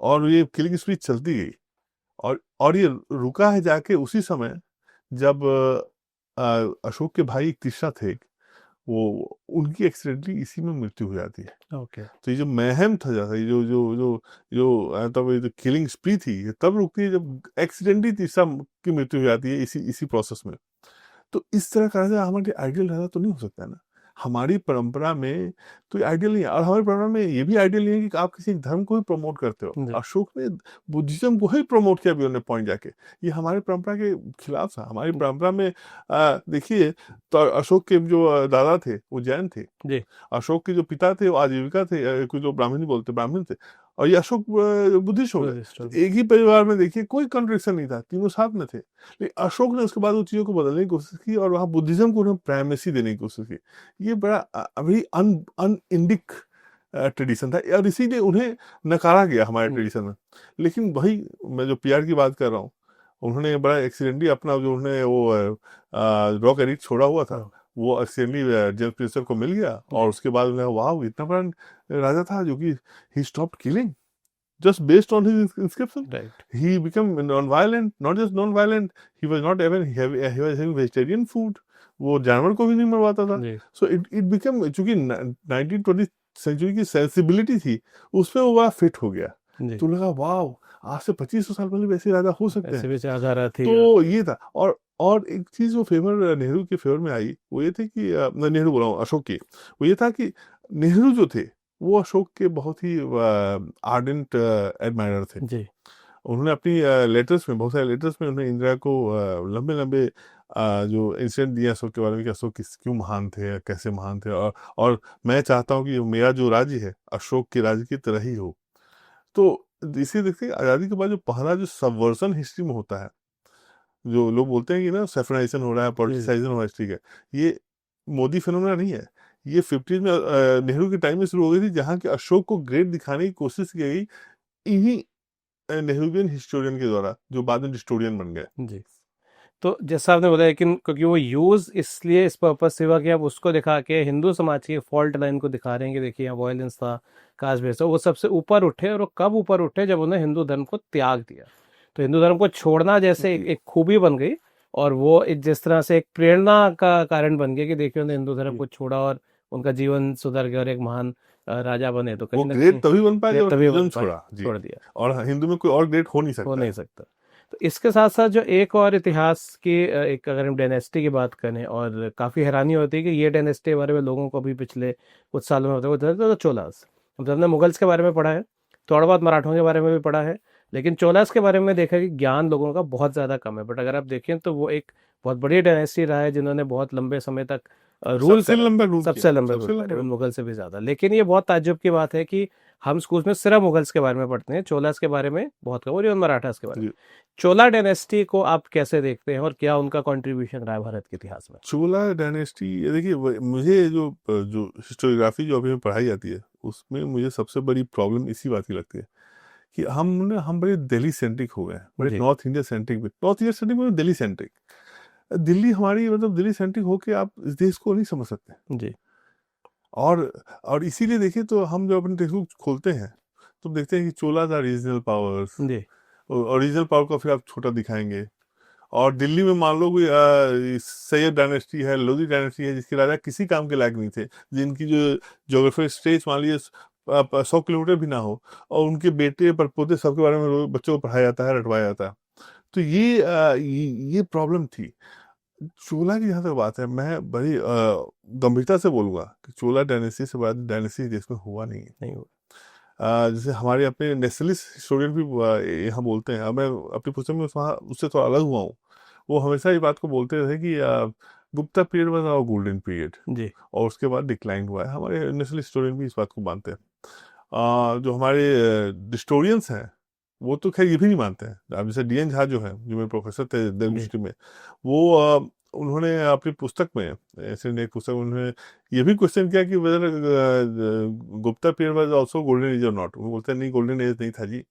और ये किलिंग स्प्री चलती गई। और ये रुका है जाके उसी समय जब अशोक के भाई एक तीसरा थे, वो उनकी एक्सीडेंटली इसी में मृत्यु हो जाती है। ओके तो ये जो मैहम था, जाता ये तब ये जो किलिंग स्प्री थी, ये तब रुकती है जब एक्सीडेंटली तीसरा की मृत्यु हो जाती है इसी इसी प्रोसेस में। तो इस तरह का राजा हमारे आइडियल राजा तो नहीं हो सकता है ना। हमारी परंपरा में तो ये आइडियल नहीं है। और हमारी परंपरा में ये भी आइडियल नहीं है कि आप किसी एक धर्म को ही प्रमोट करते हो। जी अशोक ने बुद्धिज्म को ही प्रमोट किया बियॉन्ड पॉइंट जाके। ये हमारी परंपरा के खिलाफ था। हमारी परंपरा में देखिए, तो अशोक के जो दादा थे वो जैन थे, जी अशोक के जो पिता थे वो आजीविका थे, कुछ लोग ब्राह्मणी बोलते ब्राह्मण थे, और ये अशोक बुद्धिस्ट हो गए। बुद्धिस्ट तो एक ही परिवार में देखिए कोई कॉन्ट्रडिक्शन नहीं था, तीनों साथ में थे। लेकिन अशोक ने उसके बाद उन चीजों को बदलने की कोशिश की और वहां बुद्धिज्म को उन्होंने प्राइमेसी देने की कोशिश की। ये बड़ा अभी अन इंडिक ट्रेडिशन था और इसीलिए उन्हें नकारा गया हमारे ट्रेडिशन में। लेकिन वही मैं जो पीआर की बात कर रहा हूँ, उन्होंने बड़ा एक्सीडेंटली अपना जो उन्होंने वो रॉक एडिक्ट छोड़ा हुआ था, वो एक्सीडेंटली जेम्स प्रिंसर को मिल गया। और उसके बाद उन्हें वाह, इतना बड़ा राजा था जो कि he stopped killing just based on his inscription. Right He became non-violent, not just non-violent, he was not even he was having vegetarian food. वो जानवर को भी नहीं मरवाता था। जी सो इट बिकम, चूंकि 1920 सेंचुरी की सेंसिबिलिटी थी उसमें वो बड़ा फिट हो गया। जी तो लगा वाह, आज से 2500 साल पहले वैसे राजा हो सकते ऐसे हैं। विचारधारा थी। तो ये था। और एक चीज जो फेवर नेहरू के फेवर में आई वो ये थे कि मैं नेहरू बोला हूँ, अशोक की, वो ये था कि नेहरू जो थे वो अशोक के बहुत ही आर्डेंट एडमायरर थे। जी उन्होंने अपनी लेटर्स में, बहुत सारे लेटर्स में उन्होंने इंदिरा को लंबे लंबे जो इंसिडेंट दिए अशोक के बारे में कि अशोक क्यों महान थे, कैसे महान थे, और मैं चाहता हूँ कि मेरा जो राज्य है अशोक के राज्य की तरह ही हो। तो इसी देखते हैं आज़ादी के बाद जो पहला जो सबवर्सन हिस्ट्री में होता है, जो लोग बोलते हैं कि ना सेफराइजेशन हो रहा है, जी पॉलिटिसाइजेशन हो रहा है हिस्ट्री का, ये मोदी फिनोमेना नहीं है। ये 50s में नेहरू के टाइम में शुरू हो गई थी, जहाँ के अशोक को ग्रेट दिखाने की कोशिश की गई इन्हीं नेहरूवियन हिस्टोरियन के द्वारा, जो बाद में हिस्टोरियन बन गए। जी तो जैसा आपने बताया, लेकिन क्योंकि वो यूज इसलिए इस पर्पज से हुआ कि आप उसको दिखा के हिंदू समाज की फॉल्ट लाइन को दिखा रहे हैं कि देखिए यहाँ वायलेंस था, कास्ट बेस था, वो सबसे ऊपर उठे। और वो कब ऊपर उठे? जब उन्होंने हिंदू धर्म को त्याग दिया। तो हिंदू धर्म को छोड़ना जैसे एक खूबी बन गई, और वो एक जिस तरह से एक प्रेरणा का कारण बन गया कि देखिए उन्होंने हिंदू धर्म जी। को छोड़ा और उनका जीवन सुधर गया और एक महान राजा बने, तो वो कहीं ना ग्रेट कहीं तभी बन पाए ये जब तभी रिलीजन बन पाए, छोड़ा जी। छोड़ दिया, और हिंदू में कोई और ग्रेट हो नहीं हो सकता नहीं है। सकता। तो इसके साथ साथ जो एक और इतिहास की एक अगर हम डायनेस्टी की बात करें, और काफ़ी हैरानी होती है कि ये डायनेस्टी के बारे में लोगों को भी पिछले कुछ सालों में होता है, तो चोलास, मतलब हमने मुगल्स के बारे में पढ़ा है, थोड़ा बहुत मराठों के बारे में भी पढ़ा है, लेकिन चोलास के बारे में देखा है कि ज्ञान लोगों का बहुत ज़्यादा कम है। बट अगर आप देखें तो वो एक बहुत बड़ी डायनेस्टी रहा है जिन्होंने बहुत लंबे समय तक रूल सबसे करा, लंबा रूल किया, सबसे लंबे रूल सबसे करे, लंबा इवन रूल। मुगल से भी ज़्यादा। लेकिन ये बहुत ताज्जुब की बात है कि हम स्कूल में सिर्फ मुगल्स के बारे में पढ़ते हैं, चोलास के बारे में बहुत कम, और इवन मराठास के बारे में। जी। चोला डायनेस्टी को आप कैसे देखते हैं और क्या उनका कंट्रीब्यूशन रहा है भारत के इतिहास में? चोला डायनेस्टी, ये देखिए मुझे जो जो हिस्टोरियोग्राफी जो अभी में पढ़ाई जाती है उसमें मुझे सबसे बड़ी प्रॉब्लम इसी बात की लगती है कि हम बड़े दिल्ली सेंट्रिक हो गए हैं, बड़े जी नॉर्थ इंडिया सेंट्रिक में, नॉर्थ इंडिया सेंट्रिक में दिल्ली सेंट्रिक। दिल्ली हमारी मतलब दिल्ली सेंट्रिक होके आप इस देश को नहीं समझ सकते। जी और इसीलिए देखिए तो हम जब अपने टेक्स्ट बुक खोलते हैं तो देखते हैं कि चोलाज आर रीजनल पावर्स, जी और रीजनल पावर को फिर आप छोटा दिखाएंगे। और दिल्ली में मान लो कोई सैयद डायनेस्टी है, लोधी डायनेस्टी है, जिसके राजा किसी काम के लायक नहीं थे, जिनकी जो ज्योग्राफिक स्टेज मान लीजिए 100 किलोमीटर भी ना हो, और उनके बेटे परपोते सबके बारे में बच्चों को पढ़ाया जाता है, रटवाया जाता है। तो ये प्रॉब्लम थी। चोला की जहाँ तक बात है, मैं बड़ी गंभीरता से बोलूंगा कि चोला डायनेस्टी से बड़ा डायनेस्टी देश में हुआ नहीं है। नहीं हुआ। जैसे हमारे अपने नेशनलिस्ट हिस्टोरियन भी यहाँ बोलते हैं, अब मैं अपनी पुस्तक में वहाँ उससे थोड़ा अलग हुआ हूँ। वो हमेशा ये बात को बोलते रहे कि Gupta period was our golden period, जी और उसके बाद डिक्लाइन हुआ है। हमारे नेशनल हिस्टोरियन भी इस बात को मानते हैं। जो हमारे हिस्टोरियंस हैं वो तो खैर ये भी नहीं मानते हैं। अब जैसे डीएन झा जो है, जो मेरे प्रोफेसर थे दिल्ली जी यूनिवर्सिटी में, वो उन्होंने अपनी पुस्तक में, ऐसे एक पुस्तक में उन्होंने ये भी क्वेश्चन किया कि whether Gupta period was also golden age और नॉट। वो बोलते हैं नहीं, गोल्डन एज नहीं था जी,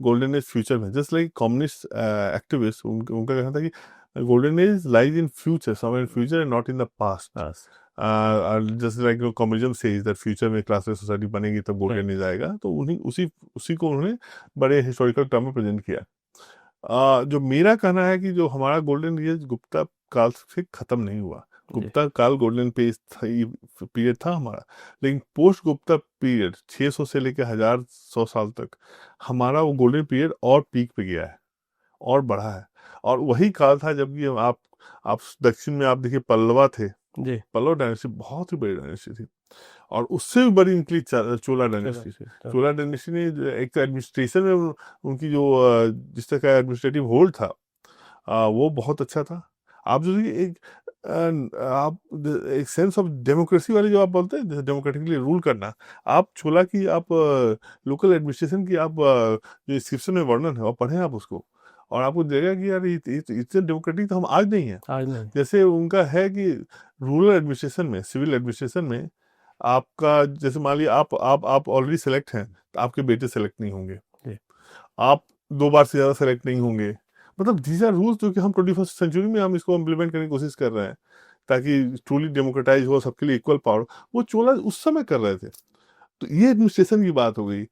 गोल्डन एज फ्यूचर में। जस्ट लाइक कम्युनिस्ट एक्टिविस्ट, उनका कहना था कि golden age lies in future, somewhere in future and not in the past. बस just like communism says that future में क्लासलेस सोसाइटी बनेगी तब गोल्डन एज आएगा। तो उन्हीं उसी को उन्होंने बड़े हिस्टोरिकल टर्म में प्रेजेंट किया। जो मेरा कहना है कि जो हमारा गोल्डन एज गुप्ता काल से खत्म नहीं हुआ। जी गुप्ता काल गोल्डन पीरियड था हमारा, लेकिन पोस्ट गुप्ता पीरियड 600 से लेकर 1100 साल तक हमारा वो गोल्डन पीरियड और पीक पे गया है और बढ़ा है। और वही काल था जबकि आप दक्षिण में आप देखिए पल्लवा थे, जी पल्लव डायनेस्टी बहुत ही बड़ी डायनेस्टी थी, और उससे भी बड़ी निकली चोला डायनेस्टी थी। चोला डायनेस्टी ने एक एडमिनिस्ट्रेशन में उनकी जो जिस तरह का एडमिनिस्ट्रेटिव होल्ड था, वो बहुत अच्छा था। आप जो एक आप एक सेंस ऑफ डेमोक्रेसी वाली जो आप बोलते हैं, डेमोक्रेटिकली रूल करना, आप छोला की आप लोकल एडमिनिस्ट्रेशन की आप जो डिस्क्रिप्शन में वर्णन है और पढ़ें आप उसको, और आपको देगा कि यार इतने डेमोक्रेटिक तो हम आज नहीं है। आज नहीं। जैसे उनका है कि रूरल एडमिनिस्ट्रेशन में, सिविल एडमिनिस्ट्रेशन में, आपका जैसे मान लिया आप ऑलरेडी सेलेक्ट हैं तो आपके बेटे सेलेक्ट नहीं होंगे, जी आप 2 बार से ज्यादा सेलेक्ट नहीं होंगे। मतलब दीज आर रूल्स जो कि हम 21st सेंचुरी में हम इसको इम्प्लीमेंट करने की कोशिश कर रहे हैं ताकि ट्रूली डेमोक्रेटाइज हो, सबके लिए इक्वल पावर। वो चोला उस समय कर रहे थे। तो ये एडमिनिस्ट्रेशन की बात हो गई।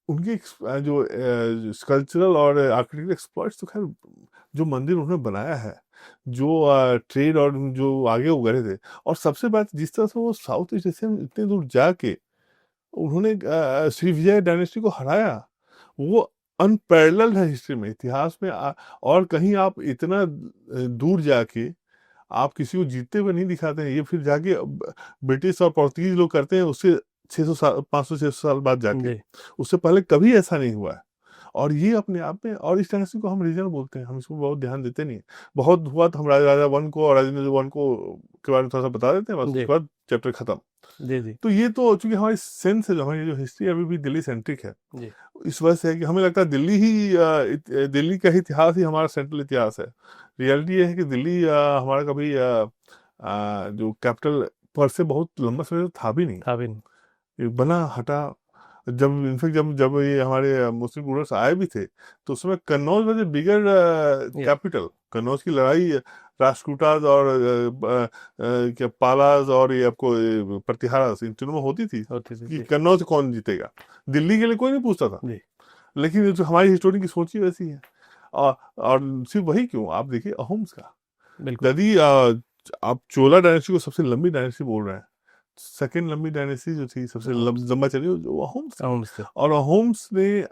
उनके जो स्कल्पचरल और आर्किटेक्चर एक्सपर्ट्स तो खैर, जो मंदिर उन्होंने बनाया है, जो ट्रेड और जो आगे वो गए थे, और सबसे बात जिस तरह से वो साउथ ईस्ट एशिया में इतने दूर जाके उन्होंने श्री विजय डायनेस्टी को हराया, वो अनपैरेलल्ड है हिस्ट्री में, इतिहास में। और कहीं आप इतना दूर जाके आप किसी को जीतते हुए नहीं दिखाते हैं। ये फिर जाके ब्रिटिश और पोर्तुगीज लोग करते हैं उससे 600 साल, 500-600 साल बाद जाके। जी उससे पहले कभी ऐसा नहीं हुआ है। और ये अपने आप में, और इस डायनेस्टी को हम रीजनल बोलते हैं, हम इसको बहुत ध्यान देते नहीं है। बहुत हुआ तो हम राजा वन को और राजेंद्र वन को के बारे में थोड़ा सा बता देते हैं, बस जी उसके बाद चैप्टर खत्म। जी जी तो ये तो चूंकि हमारी सेंस है, जो हमारी जो हिस्ट्री अभी भी दिल्ली सेंट्रिक है, जी इस वजह से है कि हमें लगता है दिल्ली का ही इतिहास ही हमारा सेंट्रल इतिहास है। रियलिटी ये है कि दिल्ली हमारा कभी जो कैपिटल पर से बहुत लंबा समय तो था भी नहीं, था भी नहीं। ये बना हटा। जब इनफेक्ट जब ये हमारे मुस्लिम रूलर्स आए भी थे तो उस समय Kannauj was a bigger Yes. Capital. Kannauj की लड़ाई राष्ट्रकूटाज और क्या पालाज और ये आपको प्रतिहारास, इन तीनों में होती थी होती थी कि जी कन्नौज कौन जीतेगा। दिल्ली के लिए कोई नहीं पूछता था, जी लेकिन जो हमारी हिस्टोरी की सोच ही वैसी है। और सिर्फ वही क्यों, आप देखिए अहोम्स का, बिल्कुल यदि आप चोला डायनेस्टी को सबसे लंबी डायनेस्टी बोल रहे हैं, सेकंड लंबी डायनेस्टी जो थी सबसे लंबा चली वो अहोम्स थी। अहोम्स थे और अहोम्स ने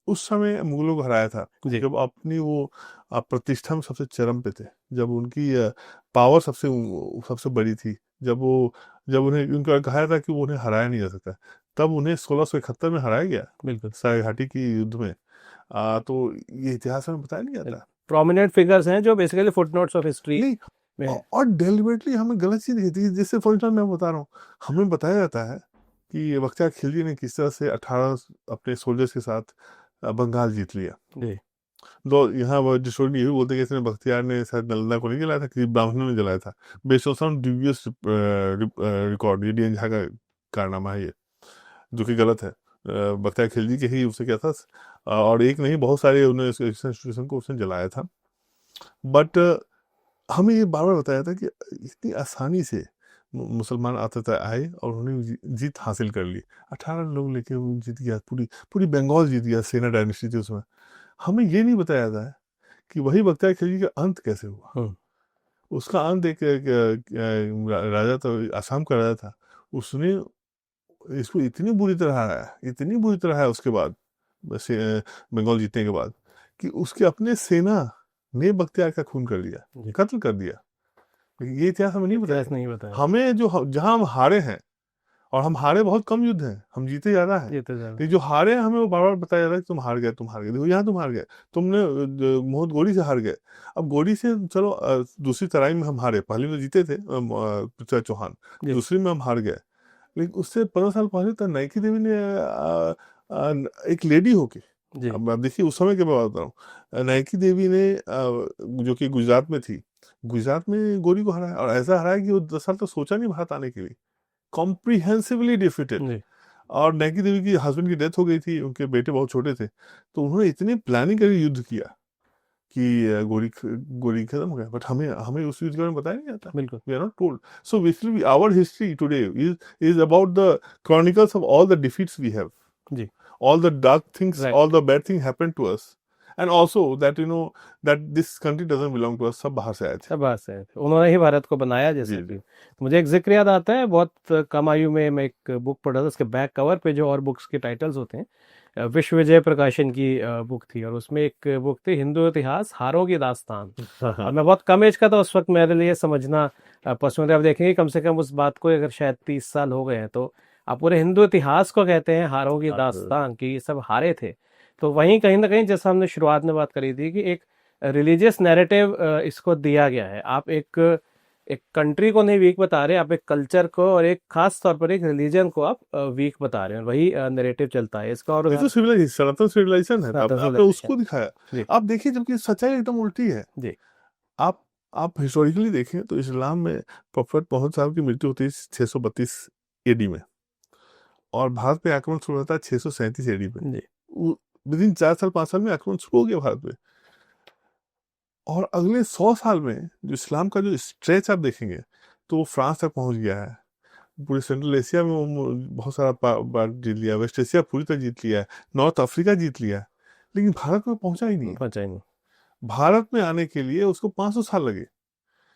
उस समय मुगलों को हराया था जी जब अपनी वो प्रतिष्ठा में सबसे चरम पे थे, जब उनकी पावर सबसे सबसे बड़ी थी, जब उन्हें उनका कहा था कि वो उन्हें हराया नहीं जा सकता, तब उन्हें 1671 में हराया गया बिल्कुल सरायघाटी की युद्ध में। तो ये इतिहास में बताया नहीं जाता। प्रोमिनेंट फिगर्स हैं जो बेसिकली फुटनोट्स ऑफ हिस्ट्री नहीं, में है। और डेलिबरेटली हमें गलत चीज दिखती है, जैसे फॉर एग्जाम्पल मैं बता रहा हूँ, हमें बताया जाता है कि बख्तियार खिलजी ने किस तरह से 18 अपने सोल्जर्स के साथ बंगाल जीत लिया। जी दो यहाँ वो डिस्टोरियन ये भी बोलते हैं कि इसने बख्तियार ने शायद नालंदा को नहीं जलाया था, किसी ब्राह्मणों ने जलाया था, based on some dubious record. ये डी.एन. झा का कारनामा है ये, जो कि गलत है। बख्तियार खिलजी के ही उससे क्या था, और एक नहीं बहुत सारे उन्होंने इंस्टीट्यूशन को उसने जलाया था। बट हमें ये बार बार बताया था कि इतनी आसानी से मुसलमान आते आए और उन्होंने जीत हासिल कर ली, 18 लोग लेके वो जीत गया, पूरी पूरी बंगाल जीत गया, सेना डायनेस्टी थी उसमें। हमें ये नहीं बताया जाता है कि वही बख्तियार खिलजी का अंत कैसे हुआ। उसका अंत एक राजा था, आसाम का राजा था, उसने इसको इतनी बुरी तरह हराया, इतनी बुरी तरह है उसके बाद, बस बंगाल जीतने के बाद, कि उसके अपने सेना ने बख्तियार का खून कर दिया, कत्ल कर दिया। ये इतिहास हमें नहीं इतिहास बताया। नहीं बताया हमें जहां हम हारे हैं, और हम हारे बहुत कम युद्ध हैं, हम जीते ज्यादा हैं, ये तो ज्यादा लेकिन जो हारे हैं हमें वो बार बार बताया जा रहा है कि तुम हार गए, तुम हार गए, देखो यहाँ तुम हार गए, तुमने मोहन गोरी से हार गए। अब गोरी से चलो दूसरी तराई में हम हारे, पहले में जीते थे पृथ्वीराज चौहान, जी दूसरी में हम हार गए, लेकिन उससे 15 साल पहले तक नाइकी देवी ने एक लेडी होके, जी अब आप देखिए उस समय के मैं बात बता रहा हूँ, नाइकी देवी ने जो कि गुजरात में थी, गुजरात में गोरी को हराया, और ऐसा हराया कि वो 10 साल तक सोचा नहीं भारत आने के लिए, कॉम्प्रिहेंसिवली डिफीटेड। जी और नाइकी देवी की हस्बैंड की डेथ हो गई थी, उनके बेटे बहुत छोटे थे, तो उन्होंने इतनी प्लानिंग करके युद्ध किया कि गोरी खत्म हो गया। बट हमें हमें उस युद्ध के बारे में बताया नहीं जाता, बिल्कुल we are not told. So basically our history today is about the chronicles of all the defeats we have, जी all the dark things, right all the bad things happened to us, and also that that this country doesn't belong to us, सब बाहर से आए थे। सब बात सही है, उन्होंने ही भारत को बनाया जैसा जी कि जी मुझे एक जिक्र याद आता है, बहुत कम आयु में मैं एक बुक पढ़ा था, उसके बैक कवर पे जो और बुक्स के टाइटल्स होते हैं, विश्व विजय प्रकाशन की बुक थी, और उसमें एक बुक थी हिंदू इतिहास हारों की दास्तान। और मैं बहुत कम एज का था उस वक्त, मेरे लिए समझना पसंद है। आप देखेंगे कम से कम उस बात को अगर शायद 30 साल हो गए हैं, तो आप पूरे हिंदू इतिहास को कहते हैं हारों की दास्तान, कि ये सब हारे थे। तो वहीं कहीं ना कहीं जैसा हमने शुरुआत में बात करी थी कि एक रिलीजियस नैरेटिव इसको दिया गया है। आप एक एक कंट्री को नहीं वीक बता रहे, आप एक कल्चर को और एक खास तौर पर एक रिलीजन को आप वीक बता रहे हैं, वही नैरेटिव चलता है इसका। और ये तो सिविलाइजेशन, सनातन सिविलाइजेशन है, सनातन आपने civilization। उसको दिखाया। जी आप देखिए जबकि सच्चाई एकदम उल्टी है। जी आप आप हिस्टोरिकली देखें तो इस्लाम में प्रॉफेट मोहम्मद साहब की मृत्यु होती है 632 एडी में, और भारत पे आक्रमण शुरू होता है 637 एडी में। जी विद इन 4 साल 5 साल में आक्रमण शुरू हो गया भारत में। और अगले 100 साल में जो इस्लाम का जो स्ट्रेच आप देखेंगे तो वो फ्रांस तक पहुंच गया है, पूरे सेंट्रल एशिया में वो बहुत सारा बार जीत लिया, वेस्ट एशिया पूरी तरह जीत लिया है, नॉर्थ अफ्रीका जीत लिया है, लेकिन भारत में पहुंचा ही नहीं है। पहुंचा ही नहीं। भारत में आने के लिए उसको 500 साल लगे।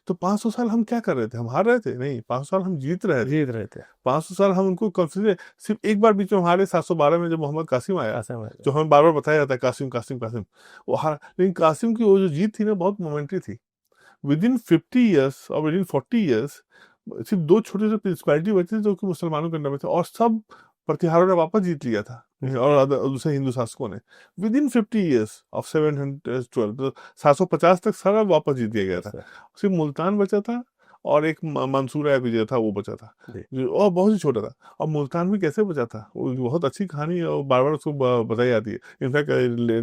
तो 500 साल हम क्या कर रहे थे, हम हार रहे थे? नहीं, 500 साल हम जीत रहे थे। जीत रहे थे 500 साल हम उनको कंसिडर, सिर्फ एक बार बीच में हारे 712 में जब मोहम्मद कासिम आया, आसाम में। जो हमें बार बार बताया जाता है कासिम कासिम कासिम, वो हार, लेकिन कासिम की वो जो जीत थी ना बहुत मोमेंटरी थी। विद इन 50 ईयर्स और विद इन 40 ईयर्स सिर्फ 2 छोटे से प्रिंसिपैलिटी बचे थे जो कि मुसलमानों के अंडर में थे, और सब प्रतिहारों ने वापस जीत लिया था, और दूसरे हिंदू शासकों ने। विद इन 50 ईयर्स ऑफ 712, तो 750 तक सारा वापस जीत दिया गया था। सिर्फ मुल्तान बचा था, और एक मंसूरा विजय था, वो बचा था, और बहुत ही छोटा था। और मुल्तान में कैसे बचा था, वो बहुत अच्छी कहानी है, और बार बार उसको बताई जाती है। इनफैक्ट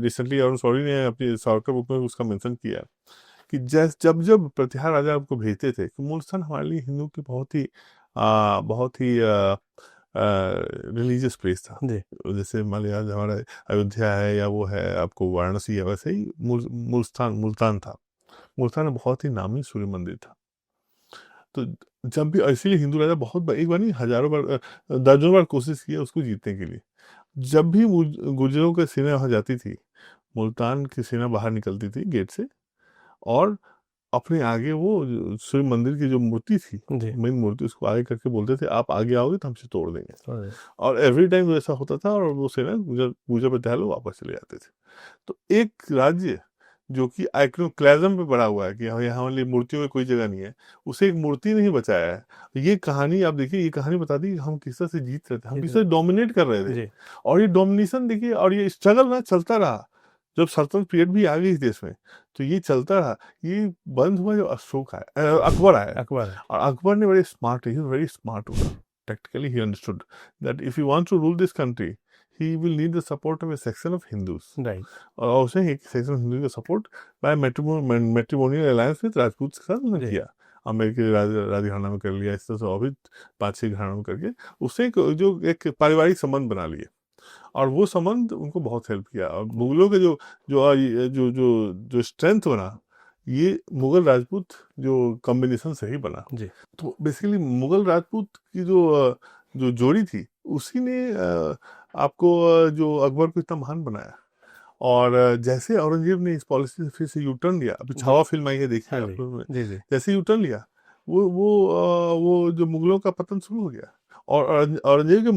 रिसेंटली अरुण शौरी ने अपनी सावरकर बुक में उसका मेंशन किया कि जब जब प्रतिहार राजा आपको भेजते थे, कि मुल्तान हमारे लिए हिंदू की बहुत ही रिलीजियस प्लेस था। जी जैसे मान लिया हमारा अयोध्या है या वो है आपको वाराणसी है, वैसे ही मुल्तान था। मुल्तान में बहुत ही नामी सूर्य मंदिर था। तो जब भी, इसीलिए हिंदू राजा बहुत एक बार नहीं हजारों बार, दर्जनों बार कोशिश किया उसको जीतने के लिए। जब भी गुर्जरों की सेना वहां जाती थी, मुल्तान की सेना बाहर निकलती थी गेट से, और अपने आगे वो सूर्य मंदिर की जो मूर्ति थी, जी मेन मूर्ति, उसको आगे करके बोलते थे आप आगे आओगे तो हमसे तोड़ देंगे। अरे, और एवरी टाइम ऐसा होता था, और वो सेना पूजा पे तैयार लोग वापस चले जाते थे। तो एक राज्य जो कि आइक्रोक्लाज्म पे बड़ा हुआ है कि यहाँ वाली मूर्तियों में कोई जगह नहीं है, उसे एक मूर्ति नहीं बचाया है। ये कहानी आप देखिए, ये कहानी बताती है कि हम किस तरह से जीत रहे थे, हम किस तरह डोमिनेट कर रहे थे। जी और ये डोमिनेशन देखिए, और ये स्ट्रगल ना चलता रहा। जब सल्तनत पीरियड भी आ गई इस देश में, तो ये चलता रहा। ये बंद हुआ जब अशोक आया, अकबर आया। अकबर है। और अकबर ने बड़े स्मार्ट, ही वेरी स्मार्ट हुआ। Tactically, he understood that if he wants to rule this country, he will need the support of a section of Hindus. Right और उसने एक सेक्शन ऑफ हिंदू का support bye matrimonial alliance with Rajput के साथ उसने जी किया। अमेरिकी राज घराना में कर लिया, इस तरह से और भी 5-6 घरानों में करके उसने जो एक पारिवारिक संबंध बना लिए, और वो संबंध उनको बहुत हेल्प किया। और मुगलों के जो जो जो जो जो स्ट्रेंथ बना, ये मुगल राजपूत जो कॉम्बिनेशन से ही बना। जी तो बेसिकली मुगल राजपूत की जो जोड़ी थी, उसी ने आपको जो अकबर को इतना महान बनाया। और जैसे औरंगजेब ने इस पॉलिसी से फिर से यू टर्न लिया, अभी जी छावा फिल्म आई है, देखिए हाँ आप जी लोगों ने, जी जी जैसे यू टर्न लिया, वो जो मुगलों का पतन शुरू हो गया। और औरंगजेब के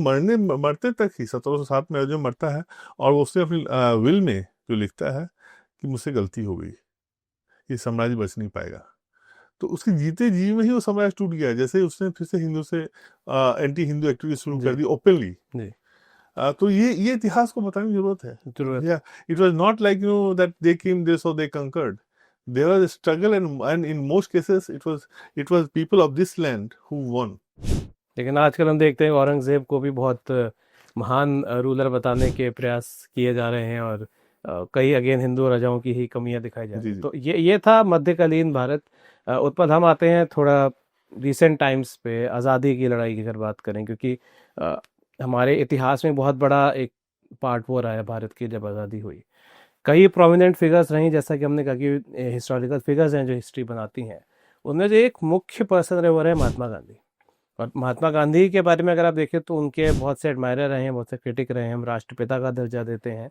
मरते तक ही 1707 में औरंगजेब मरता है, और वो उसने अपनी विल में जो लिखता है कि मुझसे गलती हो गई, ये साम्राज्य बच नहीं पाएगा। तो उसके जीते जी में ही वो साम्राज्य टूट गया, जैसे उसने फिर से हिंदू से एंटी हिंदू एक्टिविटी शुरू कर जी दी ओपनली। जी तो ये इतिहास को बताने की जरूरत है। जरूरत या it was not like that they came there so they conquered, there was a struggle, and in most cases it was people of this land who won. लेकिन आजकल हम देखते हैं औरंगजेब को भी बहुत महान रूलर बताने के प्रयास किए जा रहे हैं, और कई अगेन हिंदू राजाओं की ही कमियां दिखाई जा रही जी हैं। जी तो ये था मध्यकालीन भारत। उत्पल हम आते हैं थोड़ा रिसेंट टाइम्स पे, आज़ादी की लड़ाई की अगर बात करें, क्योंकि अ, हमारे इतिहास में बहुत बड़ा एक पार्ट वो रहा है भारत की जब आज़ादी हुई। कई प्रोमिनेंट फिगर्स रहीं, जैसा कि हमने कहा कि हिस्टोरिकल फिगर्स हैं जो हिस्ट्री बनाती हैं। उनमें जो एक मुख्य पर्सन रहे वो रहे महात्मा गांधी। और महात्मा गांधी के बारे में अगर आप देखें तो उनके बहुत से एडमायरर रहे हैं, बहुत से क्रिटिक रहे हैं। हम राष्ट्रपिता का दर्जा देते हैं,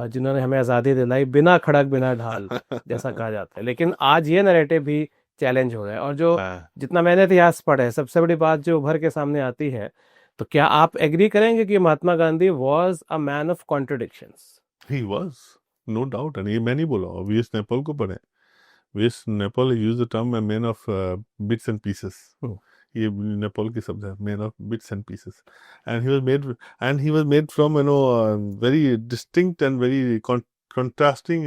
जिन्होंने हमें आज़ादी दिलाई बिना खड़क बिना ढाल, जैसा कहा जाता है। लेकिन आज ये नैरेटिव भी चैलेंज हो रहा है, और जो जितना मैंने इतिहास पढ़ा है, सबसे बड़ी बात जो उभर के सामने आती है, तो क्या आप एग्री करेंगे कि Mahatma Gandhi was a man of contradictions? He was, no doubt. And ये मैं नहीं बोला, वीएस नेपल को पढ़े। V S Naipaul use the term man of bits and pieces. ये नेपाल की शब्द है, man of bits and pieces. And he was made from very distinct and very contrasting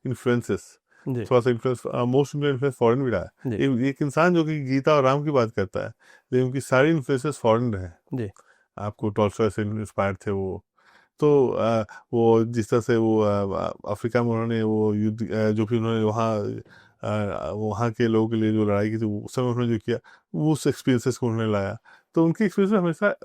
influences. जी थोड़ा सा इन्फ्लुएंस, मोस्ट इन्फ्लुएंस फॉरेन भी रहा है। जी एक इंसान जो कि गीता और राम की बात करता है, लेकिन उनकी सारी इन्फ्लुएंसेस फॉरेन रहे। जी आपको टॉल्स्टॉय से इंस्पायर्ड थे वो। तो वो जिस तरह से वो अफ्रीका में उन्होंने वो युद्ध जो भी उन्होंने वहाँ के लोगों के लिए जो लड़ाई की थी, उस समय उन्होंने जो किया, वो उस एक्सपीरियंसेस को उन्होंने लाया। तो उनके एक्सपीरियंस हमेशा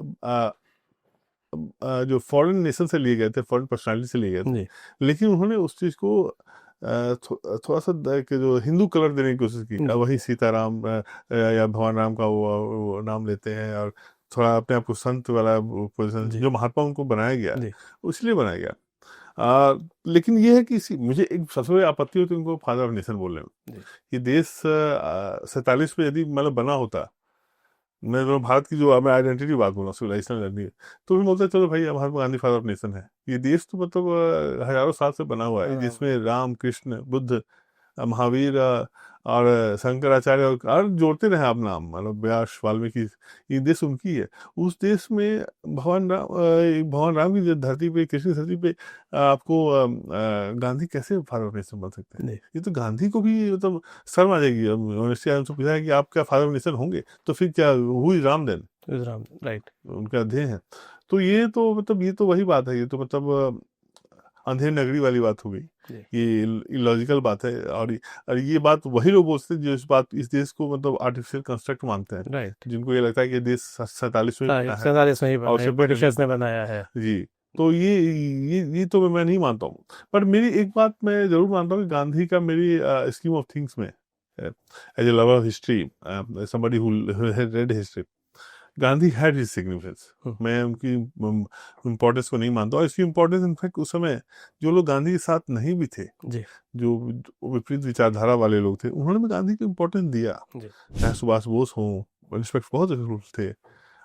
जो फॉरेन नेशन से लिए गए थे, फॉरेन पर्सनालिटी से लिए गए थे, जी लेकिन उन्होंने उस चीज़ को थोड़ा सा कि जो हिंदू कलर देने की कोशिश की। जी वही सीताराम या भगवान राम का वो नाम लेते हैं, और थोड़ा अपने आप को संत वाला पोजिशन, जी जो महात्मा उनको बनाया गया है, जी इसलिए बनाया गया। लेकिन ये है कि मुझे एक सबसे बड़ी आपत्ति होती है उनको फादर ऑफ नेशन बोलने में। जी ये देश 47 पे यदि मतलब बना होता, मैं तो भारत की जो मैं आइडेंटिटी बात बोल रहा हूँ, सिविलाइजेशन जर्नी, तो भी बोलते चलो भाई Mahatma Gandhi father of nation है। ये देश तो मतलब हजारों साल से बना हुआ है, जिसमें राम, कृष्ण, बुद्ध, महावीर और शंकराचार्य और जोड़ते रहे आप नाम, मतलब व्यास, वाल्मीकि, ये देश उनकी है। उस देश में भगवान राम की धरती पे, कृष्ण की धरती पे आपको गांधी कैसे फादर ऑफ नेशन बन सकते हैं? जी ये तो गांधी को भी मतलब शर्म आ जाएगी। ऑनेस्टली उनसे पूछा है कि आप क्या फादर ऑफ नेशन होंगे, तो फिर क्या, who is Ram then? Ram right उनका अध्ययन है। तो ये तो मतलब ये तो वही बात है, ये तो मतलब अंधेरी नगरी वाली बात हो गई। जी ये इलॉजिकल बात है। और ये बात वही लोग बोलते हैं जो इस देश को मतलब आर्टिफिशियल कंस्ट्रक्ट मानते हैं, राइट जिनको ये लगता है कि ये देश 47 में हाँ बना है 47 में ही बना और है, उससे पहले ब्रिटिशर्स ने बनाया है। जी। तो ये तो मैं नहीं मानता हूँ। पर मेरी एक बात मैं जरूर मानता हूँ कि गांधी का मेरी स्कीम ऑफ थिंग्स में, as a lover of history, somebody who had read history, Gandhi had his significance, hmm. मैं उनकी इम्पोर्टेंस को नहीं मानता, और इसकी इम्पोर्टेंस इनफैक्ट उस समय जो लोग गांधी के साथ नहीं भी थे, जी जो विपरीत विचारधारा वाले लोग थे, उन्होंने भी गांधी को इम्पोर्टेंस दिया। जी चाहे सुभाष बोस हों, रिस्पेक्ट बहुत जरूर थे,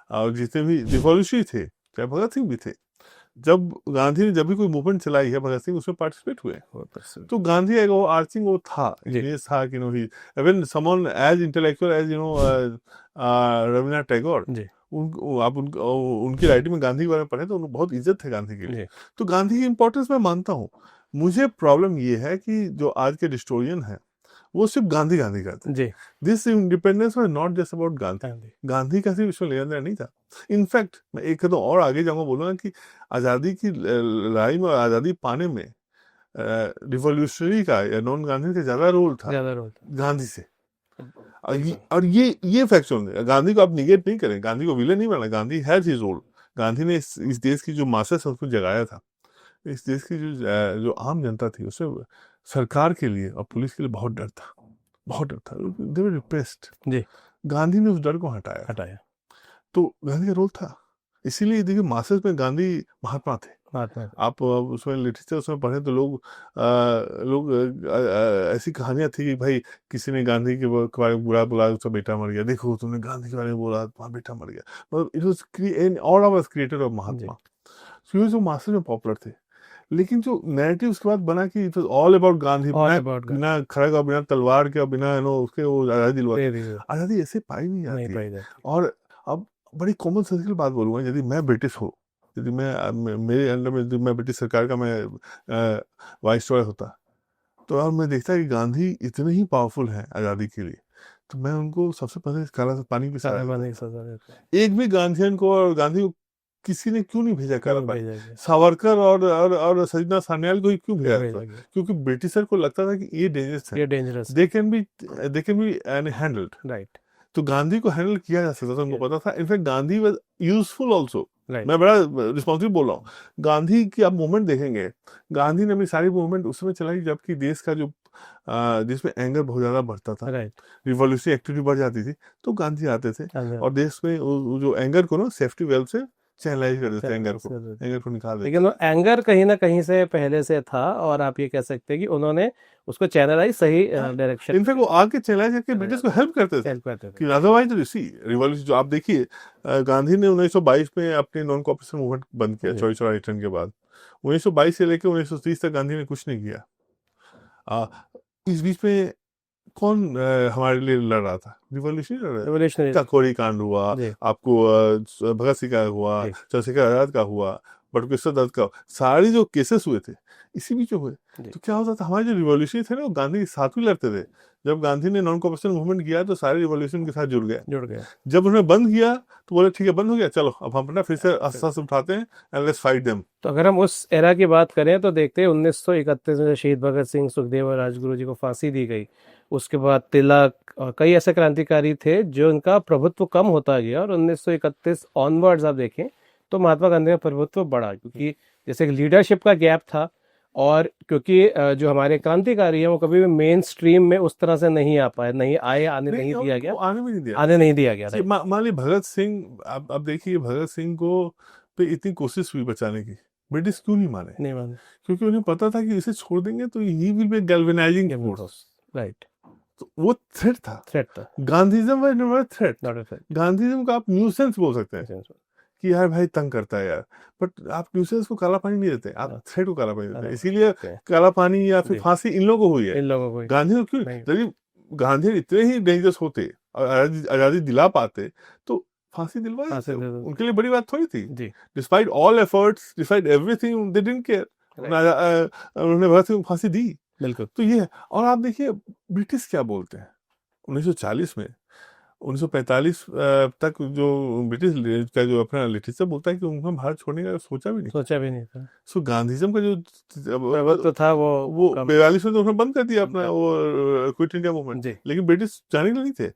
और जितने भी रिवॉल्यूशनरी थे, चाहे भगत सिंह भी थे, जब गांधी ने जब भी कोई मूवमेंट चलाई है, भगत सिंह उसमें पार्टिसिपेट हुए। तो गांधी एक वो आर्चिंग वो था, जी। इमेज था कि no he even someone as intellectual as Rabindranath Tagore, जी आप उनकी राइटिंग में गांधी के बारे में पढ़े तो उनको बहुत इज्जत है गांधी के लिए। जी तो गांधी की इंपॉर्टेंस मैं मानता हूँ। मुझे प्रॉब्लम ये है कि जो आज के डिस्टोरियन है वो सिर्फ गांधी गांधी करते हैं। जी this independence was not just about Gandhi. Gandhi Gandhi का सिर्फ इसमें लेना देना नहीं था। इनफैक्ट मैं एक कदम और आगे जाऊंगा, बोलूंगा कि आज़ादी की लड़ाई में, आज़ादी पाने में रिवॉल्यूशनरी का या नॉन गांधी का ज्यादा रोल था ज्यादा रोल था। गांधी से। और बिल्कुल। ये फैक्चुअल है। गांधी को आप निगेट नहीं करें, गांधी को विलेन नहीं माना, Gandhi has his role. Gandhi ने इस देश की जो मासेस है उसको जगाया था। इस देश की जो आम जनता थी उसे सरकार के लिए और पुलिस के लिए बहुत डर था, बहुत डर था। दे वर रिप्रेस्ड। जी गांधी ने उस डर को हटाया, हटाया। तो गांधी का रोल था। इसीलिए देखिए मासेस में गांधी महात्मा थे। महात्मा आप उसमें लिटरेचर उसमें पढ़े तो लोग ऐसी कहानियां थी कि भाई किसी ने गांधी के बारे में बुरा बोला, उसका बेटा मर गया, देखो तुमने गांधी के बारे में बोला तुम्हारा बेटा मर गया। मतलब it was all of us created of Mahatma. So ये जो मासेस में पॉपुलर थे। लेकिन जो नैरेटिव उसके बाद बना कि it was all about Gandhi, All about Gandhi. बिना खड़ग और बिना तलवार के और बिना उसके वो आजादी दिलवा। दे दीजिए। आजादी ऐसे पाई नहीं नहीं जाती पाई है। जाती। और अब बड़ी कॉमन सेंस की बात बोलूंगा, यदि मैं ब्रिटिश हूँ, यदि मेरे अंडर में यदि मैं ब्रिटिश सरकार का मैं वाइसरॉय होता, तो और मैं देखता कि गांधी इतने ही पावरफुल हैं आज़ादी के लिए, तो मैं उनको सबसे पहले काला पानी की काला सजा पानी की देता। सजा देते। एक भी गांधीयन को और गांधी को किसी ने क्यों नहीं भेजा काला क्यों पानी? भेजा गया? सावरकर और सजना सान्याल को ही क्यों भेजा भेजा था? गया। क्योंकि ब्रिटिशर को लगता था कि ये डेंजरस है, ये dangerous. They can be handled. Right तो गांधी को हैंडल किया जा सकता था, उनको पता था। In fact Gandhi was useful also. Right. मैं बड़ा रिस्पॉन्सिबल बोल रहा हूँ। गांधी की आप मूवमेंट देखेंगे, गांधी ने अपनी सारी मूवमेंट उस समय चलाई जबकि देश का जो देश में एंगर बहुत ज्यादा बढ़ता था, राइट। रिवॉल्यूशनरी एक्टिविटी बढ़ जाती थी, तो गांधी आते थे और देश में वो जो एंगर को ना सेफ्टी वेल से चैनलाइज कर देते, एंगर को निकाल देते। लेकिन वो एंगर कहीं ना कहीं से पहले से था, और आप ये कह सकते हैं कि उन्होंने उसको चैनलाइज सही डायरेक्शन। इनफैक्ट वो आगे चैनलाइज करके ब्रिटिश को हेल्प करते थे कि अदरवाइज यू सी रिवॉल्यूशन। जो आप देखिए गांधी ने 1922 में अपने नॉन कॉपरेशन मूवमेंट बंद किया, चौरी चौरा रिटर्न के बाद। 1922 से लेकर 1930 तक गांधी ने कुछ नहीं किया। इस बीच में कौन हमारे लिए लड़ रहा था? रिवॉल्यूशनरी। काकोरी कांड हुआ, आपको भगत सिंह का हुआ, चंद्रशेखर आजाद का हुआ, बटुकेश्वर दत्त का, सारी जो केसेस हुए थे इसी बीच में हुए। तो क्या होता था, हमारे जो रिवॉल्यूशनरी थे ना वो गांधी के साथ भी लड़ते थे। जब गांधी ने नॉन कॉपरेशन मूवमेंट किया तो सारे रिवॉल्यूशन के साथ जुड़ गए। जब उन्होंने बंद किया तो बोले ठीक है बंद हो गया, चलो अब हम अपना फिर से अस्त्र उठाते हैं एंड लेट्स फाइट देम। तो अगर हम उस एरा की बात करें तो देखते हैं 1931 में शहीद भगत सिंह, सुखदेव और राजगुरु जी को फांसी दी गई। उसके बाद तिलक और कई ऐसे क्रांतिकारी थे जो इनका प्रभुत्व कम होता गया, और 1931 ऑनवर्ड्स आप देखें तो महात्मा गांधी का प्रभुत्व बढ़ा, क्योंकि जैसे लीडरशिप का गैप था, और क्योंकि जो हमारे क्रांतिकारी हैं वो कभी भी मेन स्ट्रीम में उस तरह से नहीं आ पाए, आने नहीं दिया गया। मान लीजिए भगत सिंह, आप देखिए भगत सिंह को पे इतनी कोशिश हुई बचाने की, ब्रिटिश क्यों नहीं माने? क्योंकि उन्हें पता था कि इसे छोड़ देंगे तो he will be galvanising force. Right. तो वो थ्रेट था। गांधीज्म वाज नॉट अ थ्रेट। गांधीज्म को आप न्यूसेंस बोल सकते हैं कि यार भाई तंग करता है यार, बट आप न्यूसेंस को काला पानी नहीं देते, आप थ्रेट को काला पानी देते हैं। इसीलिए काला पानी या फिर फांसी इन लोगों को हुई है, गांधी को क्यों? यदि गांधी इतने ही डेंजरस होते और आजादी दिला पाते तो फांसी दिलवा देते, उनके लिए बड़ी बात थोड़ी थी। Despite all efforts, despite everything, they didn't care, उन्होंने भगत सिंह को फांसी दी। बिल्कुल। तो ये है। और आप देखिए ब्रिटिश क्या बोलते हैं 1940 में, 1945 तक जो ब्रिटिश का जो अपना लिटरेचर बोलता है कि उन्होंने भारत छोड़ने का सोचा भी नहीं था। सो गांधीज्म का जो तो था वो 42 में तो उन्होंने बंद कर दिया अपना वो क्विट इंडिया मूवमेंट। लेकिन ब्रिटिश जाने के लिए नहीं थे।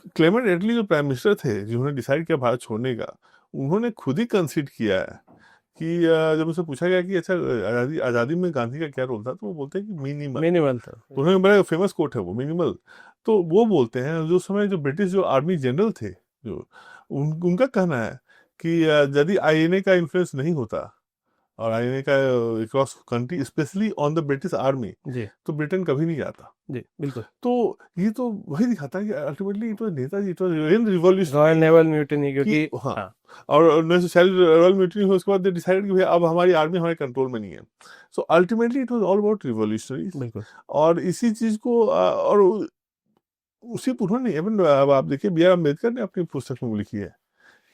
क्लेमेंट एटली जो प्राइम मिनिस्टर थे जिन्होंने डिसाइड किया भारत छोड़ने का, उन्होंने खुद ही कंसीड किया है कि जब उनसे पूछा गया कि अच्छा आजादी में गांधी का क्या रोल था, तो वो बोलते हैं कि मिनिमल था। उन्होंने बड़ा फेमस कोट है वो, मिनिमल। तो वो बोलते हैं जो समय जो ब्रिटिश जो आर्मी जनरल थे, जो उनका कहना है कि यदि आईएनए का इन्फ्लुएंस नहीं होता और आईएनए का across country specially on the British army, जी तो ब्रिटेन कभी नहीं जाता। जी बिल्कुल। तो ये तो वही दिखाता है कि ultimately it was Netaji, it was revolution royal naval mutiny, की। क्योंकि हाँ, हाँ और 1940 रॉयल म्यूटिनी हुई, उसके बाद दे डिसाइडेड कि भाई अब हमारी आर्मी हमारे कंट्रोल में नहीं है। So ultimately it was all about revolutionaries. बिल्कुल। और इसी चीज को और उसी उन्होंने इवन आप देखिए बी आर अम्बेडकर ने अपनी पुस्तक में लिखी है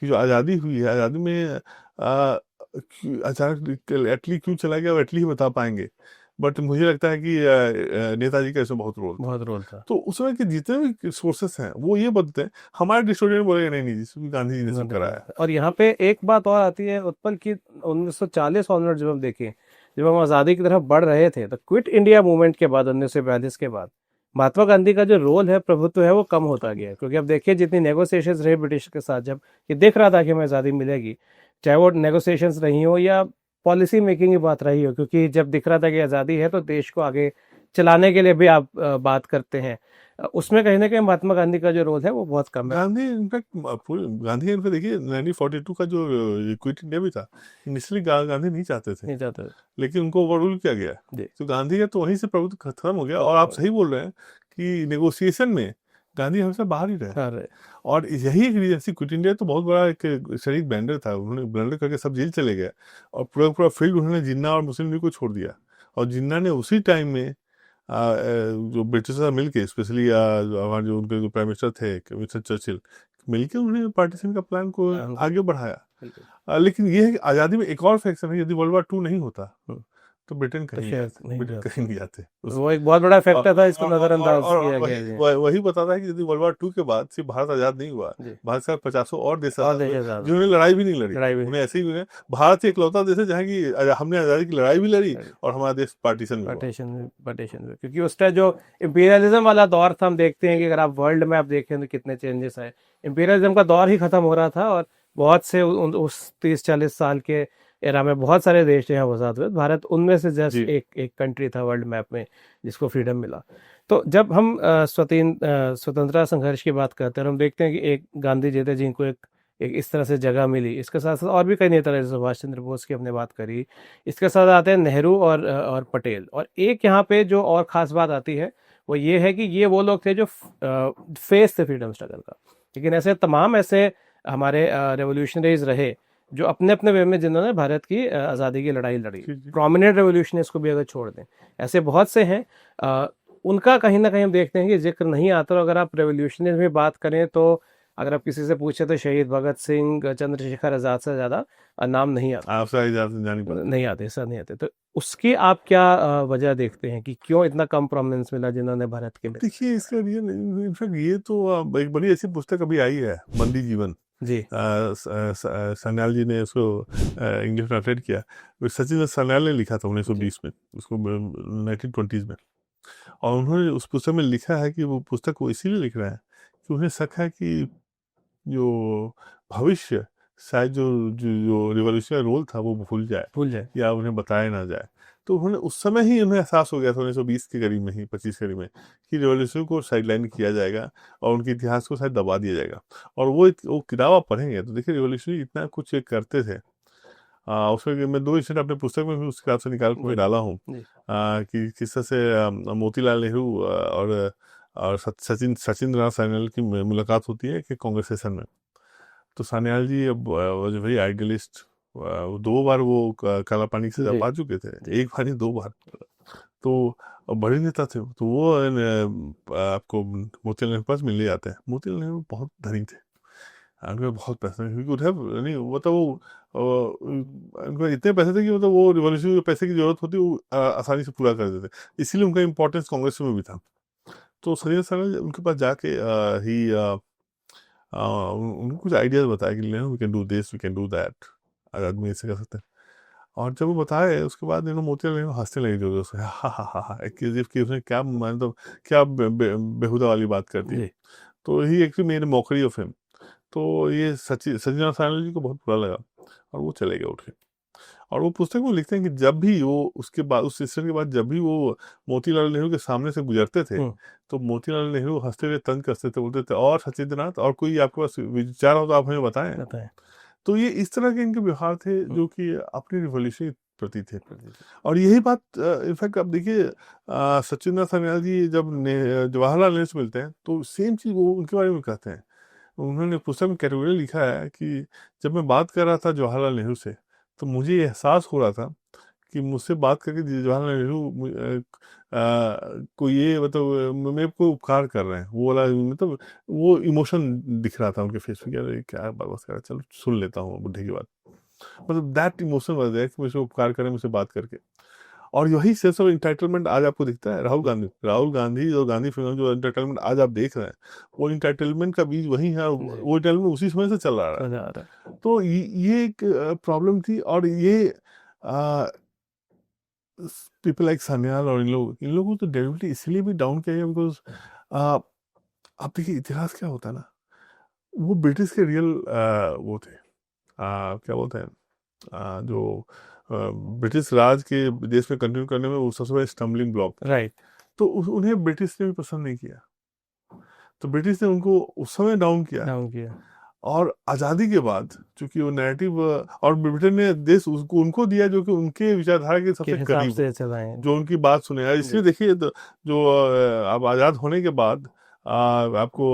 कि जो आज़ादी हुई है, आज़ादी में अचानक एटली क्यों चला गया वो एटली ही बता पाएंगे, बट मुझे लगता है कि नेताजी का इसमें बहुत रोल था। बहुत रोल था। तो उस समय के जितने भी सोर्सेस हैं वो ये बताते हैं, हमारे हिस्टोरियन बोलेगा नहीं नहीं जी गांधी जी ने सब कराया है। और यहाँ पे एक बात और आती है उत्पल की 1940 ऑनवर्ड जब हम देखें, जब हम आज़ादी की तरफ बढ़ रहे थे, तो क्विट इंडिया मूवमेंट के बाद 1942 के बाद महात्मा गांधी का जो रोल है, प्रभुत्व है, वो कम होता गया है। क्योंकि अब देखिए जितनी नेगोशिएशंस रही ब्रिटिश के साथ, जब ये दिख रहा था कि हमें आज़ादी मिलेगी, चाहे वो नेगोशिएशंस रही हो या पॉलिसी मेकिंग की बात रही हो, क्योंकि जब दिख रहा था कि आज़ादी है तो देश को आगे चलाने के लिए भी आप बात करते हैं, उसमें कहीं ना कहीं महात्मा गांधी का जो रोल है वो बहुत कम है। गांधी इनफैक्ट गांधी इनफैक्ट देखिए 1942 का जो क्विट इंडिया भी था, इनिशियली गांधी नहीं चाहते थे, नहीं चाहते। लेकिन उनको ओवररूल किया गया। जी तो गांधी का तो वहीं से प्रभुत्व खत्म हो गया। और आप सही बोल रहे हैं कि नेगोशिएशन में गांधी हमेशा बाहर ही रहे। अरे और यही एक रीजन, क्विट इंडिया तो बहुत बड़ा एक शरीक ब्लेंडर था, उन्होंने ब्लेंडर करके सब जेल चले गए और पूरा पूरा फील्ड उन्होंने जिन्ना और मुस्लिम लीग को छोड़ दिया। और जिन्ना ने उसी टाइम में जो ब्रिटिश से मिलके, स्पेशली हमारे जो उनके जो प्राइम मिनिस्टर थे विंस्टन चर्चिल, मिलके उन्होंने पार्टीशन का प्लान को आगे बढ़ाया। बिल्कुल। लेकिन ये है कि आज़ादी में एक और फैक्शन है, यदि वर्ल्ड वार टू नहीं होता तो ब्रिटेन तो कहीं शायद जाते, नहीं ब्रिटेन जाते। कहीं नहीं जाते वो एक बहुत बड़ा फैक्टर था, इसको नजरअंदाज और किया वही गया जी। वही बताता है कि यदि वर्ल्ड वार टू के बाद सिर्फ भारत आजाद नहीं हुआ, जी भारत का 50 और देश और आजाद हुए देश आजाद, जिन्होंने लड़ाई भी नहीं लड़ी। लड़ाई भी उन्हें ऐसे ही हुए, भारत एक इकलौता देश है जहाँ की हमने आजादी की लड़ाई भी लड़ी और हमारा देश पार्टीशन में हुआ। पार्टीशन में, क्योंकि उस टाइम जो इंपीरियलिज्म वाला दौर था, हम देखते हैं कि अगर आप वर्ल्ड में आप देखें तो कितने चेंजेस आए। इंपीरियलिज्म का दौर ही खत्म हो रहा था और बहुत से उस 30-40 साल के एरा में बहुत सारे देश जो है आजाद हुए। भारत उनमें से जस्ट जी एक कंट्री था वर्ल्ड मैप में जिसको फ्रीडम मिला। तो जब हम स्वतंत्रता संघर्ष की बात करते हैं, हम देखते हैं कि एक गांधी जी थे जिनको एक इस तरह से जगह मिली। इसके साथ साथ और भी कई नेता रहे, जैसे सुभाष चंद्र बोस की हमने बात करी। इसके साथ आते हैं नेहरू और पटेल। और एक यहाँ पे जो और ख़ास बात आती है वो ये है कि ये वो लोग थे जो फेस थे फ्रीडम स्ट्रगल का। लेकिन ऐसे तमाम ऐसे हमारे रेवोल्यूशनरीज रहे जो अपने अपने वे में जिन्होंने भारत की आज़ादी की लड़ाई लड़ी। प्रोमिनेंट रेवोल्यूशनरीज को भी अगर छोड़ दें, ऐसे बहुत से हैं, उनका कहीं ना कहीं हम देखते हैं कि जिक्र नहीं आता। और अगर आप रेवोल्यूशनरीज में बात करें तो अगर आप किसी से पूछे तो शहीद भगत सिंह, चंद्रशेखर आज़ाद से ज़्यादा नाम नहीं आता, आप सारी नहीं आते, सर नहीं आते। तो उसकी आप क्या वजह देखते हैं कि क्यों इतना कम प्रोमिनेंस मिला जिन्होंने भारत के लिए? देखिए इसका रीजन इनफैक्ट ये तो एक बड़ी ऐसी पुस्तक अभी आई है, बंदी जीवन। जी सन्याल जी ने उसको इंग्लिश ट्रांसलेट किया। सचिन सन्याल ने लिखा था 1920 में, उसको 1920s में। और उन्होंने उस पुस्तक में लिखा है कि वो पुस्तक वो इसीलिए लिख रहे हैं कि उन्हें शक है कि जो भविष्य शायद जो रिवॉल्यूशनरी रोल था वो भूल जाए या उन्हें बताया ना जाए। तो उन्होंने उस समय ही उन्हें एहसास हो गया था 1920 के करीब में ही, 25 के करीब में, कि रिवॉल्यूशन को साइडलाइन किया जाएगा और उनके इतिहास को शायद दबा दिया जाएगा। और वो किताब आप पढ़ेंगे तो देखिए रिवॉल्यूशनरी इतना कुछ करते थे। उसमें मैं 2 इंसिडेंट अपने पुस्तक में भी उस किताब से निकाल के डाला हूँ कि किस तरह से मोतीलाल नेहरू और सचिन नाथ सान्याल की मुलाकात होती है कि कांग्रेस सेशन में। तो सान्याल जी वॉज वेरी आइडियलिस्ट। 2 बार वो काला पानी की सजा पा चुके थे, 1 बार नहीं 2 बार। तो बड़े नेता थे। तो वो आपको मोतीलाल नेहरू के पास मिलने जाते हैं। मोतीलाल नेहरू बहुत धनी थे, उनके बहुत पैसे थे, क्योंकि नहीं मतलब वो उनके इतने पैसे थे कि मतलब वो रिवॉल्यूशन जो पैसे की जरूरत होती वो आसानी से पूरा कर देते, इसीलिए उनका इम्पोर्टेंस कांग्रेस में भी था। तो सचिन सान्याल उनके पास जाके ही उनको कुछ आइडियाज बताया कि we can do this, we can do that, आदमी ऐसे कर सकते हैं। और जब वो बताए उसके बाद मोतीलाल नेहरू हंसने लगे जोर से, हा हा हा हा, कि उसने क्या मतलब क्या बेहुदा वाली बात कर दी। तो he actually made mockery of him. तो ये सचिन सान्याल जी को बहुत बुरा लगा और वो चले गए उठ के। और वो पुस्तक में लिखते हैं कि जब भी वो उसके बाद उस इंसिडेंट के बाद जब भी वो मोतीलाल नेहरू के सामने से गुजरते थे तो मोतीलाल नेहरू हंसते हुए तंज कसते थे, बोलते थे और सचिंद्रनाथ और कोई आपके पास विचार हो तो आप हमें बताएं। तो ये इस तरह के इनके व्यवहार थे जो कि अपनी रिवॉल्यूशन प्रति थे। और यही बात इनफैक्ट आप देखिए सचिंद्रनाथ सान्याल जी जब जवाहरलाल नेहरू से मिलते हैं तो सेम चीज वो उनके बारे में कहते हैं। उन्होंने पुस्तक में कैटेगरी लिखा है कि जब मैं बात कर रहा था जवाहरलाल नेहरू से तो मुझे ये एहसास हो रहा था कि मुझसे बात करके जवाहरलाल नेहरू को ये मतलब मेरे को उपकार कर रहे हैं, वो वाला मतलब वो इमोशन दिख रहा था उनके फेस पे, यार क्या बकवास कर रहा है, चलो सुन लेता हूँ बुढ़े की बात। मतलब दैट इमोशन वाज देयर कि मुझे उपकार करें मुझसे बात करके। और यही सेंस ऑफ इंटाइटलमेंट आज आपको दिखता है राहुल गांधी और गांधी फिल्म जो इंटाइटलमेंट आज आप देख रहे हैं वो इंटाइटलमेंट का बीज वही है, वो इंटाइटलमेंट उसी समय से चल रहा है। तो ये एक प्रॉब्लम थी। और ये पीपल लाइक सान्याल और इन लोगों को तो डेफिनेटली इसलिए भी डाउन किया गया बिकॉज आप देखिए इतिहास क्या होता है ना, वो ब्रिटिश के रियल वो थे क्या बोलते हैं जो ब्रिटिश राज के देश में कंटिन्यू करने में वो सबसे बड़ा स्टम्बलिंग ब्लॉक। राइट। तो उन्हें ब्रिटिश ने भी पसंद नहीं किया, तो ब्रिटिश ने उनको उस समय डाउन किया। और आज़ादी के बाद चूंकि वो नैरेटिव और ब्रिटेन ने देश उसको उनको दिया जो कि उनके विचारधारा के सबसे करीब से चलाएं, जो उनकी बात सुने। इसलिए देखिए जो अब आज़ाद होने के बाद आपको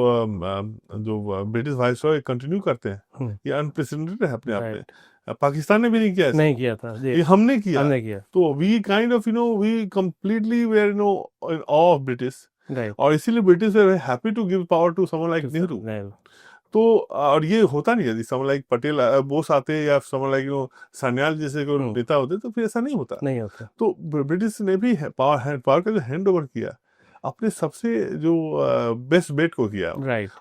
जो ब्रिटिश वाइसरॉय कंटिन्यू करते हैं ये अनप्रेसिडेंटेड है अपने आप में। पाकिस्तान ने भी नहीं किया था ये हमने किया। तो we kind of we completely were in of British, और इसीलिए British were happy to give power to someone like Nehru. तो और ये होता नहीं, यदि समवन लाइक पटेल बोस आते या समवन लाइक सान्याल जैसे कोई नेता होते तो फिर ऐसा नहीं होता। तो ब्रिटिश ने भी पावर का जो हैंड ओवर किया अपने सबसे जो बेस्ट बेट को किया।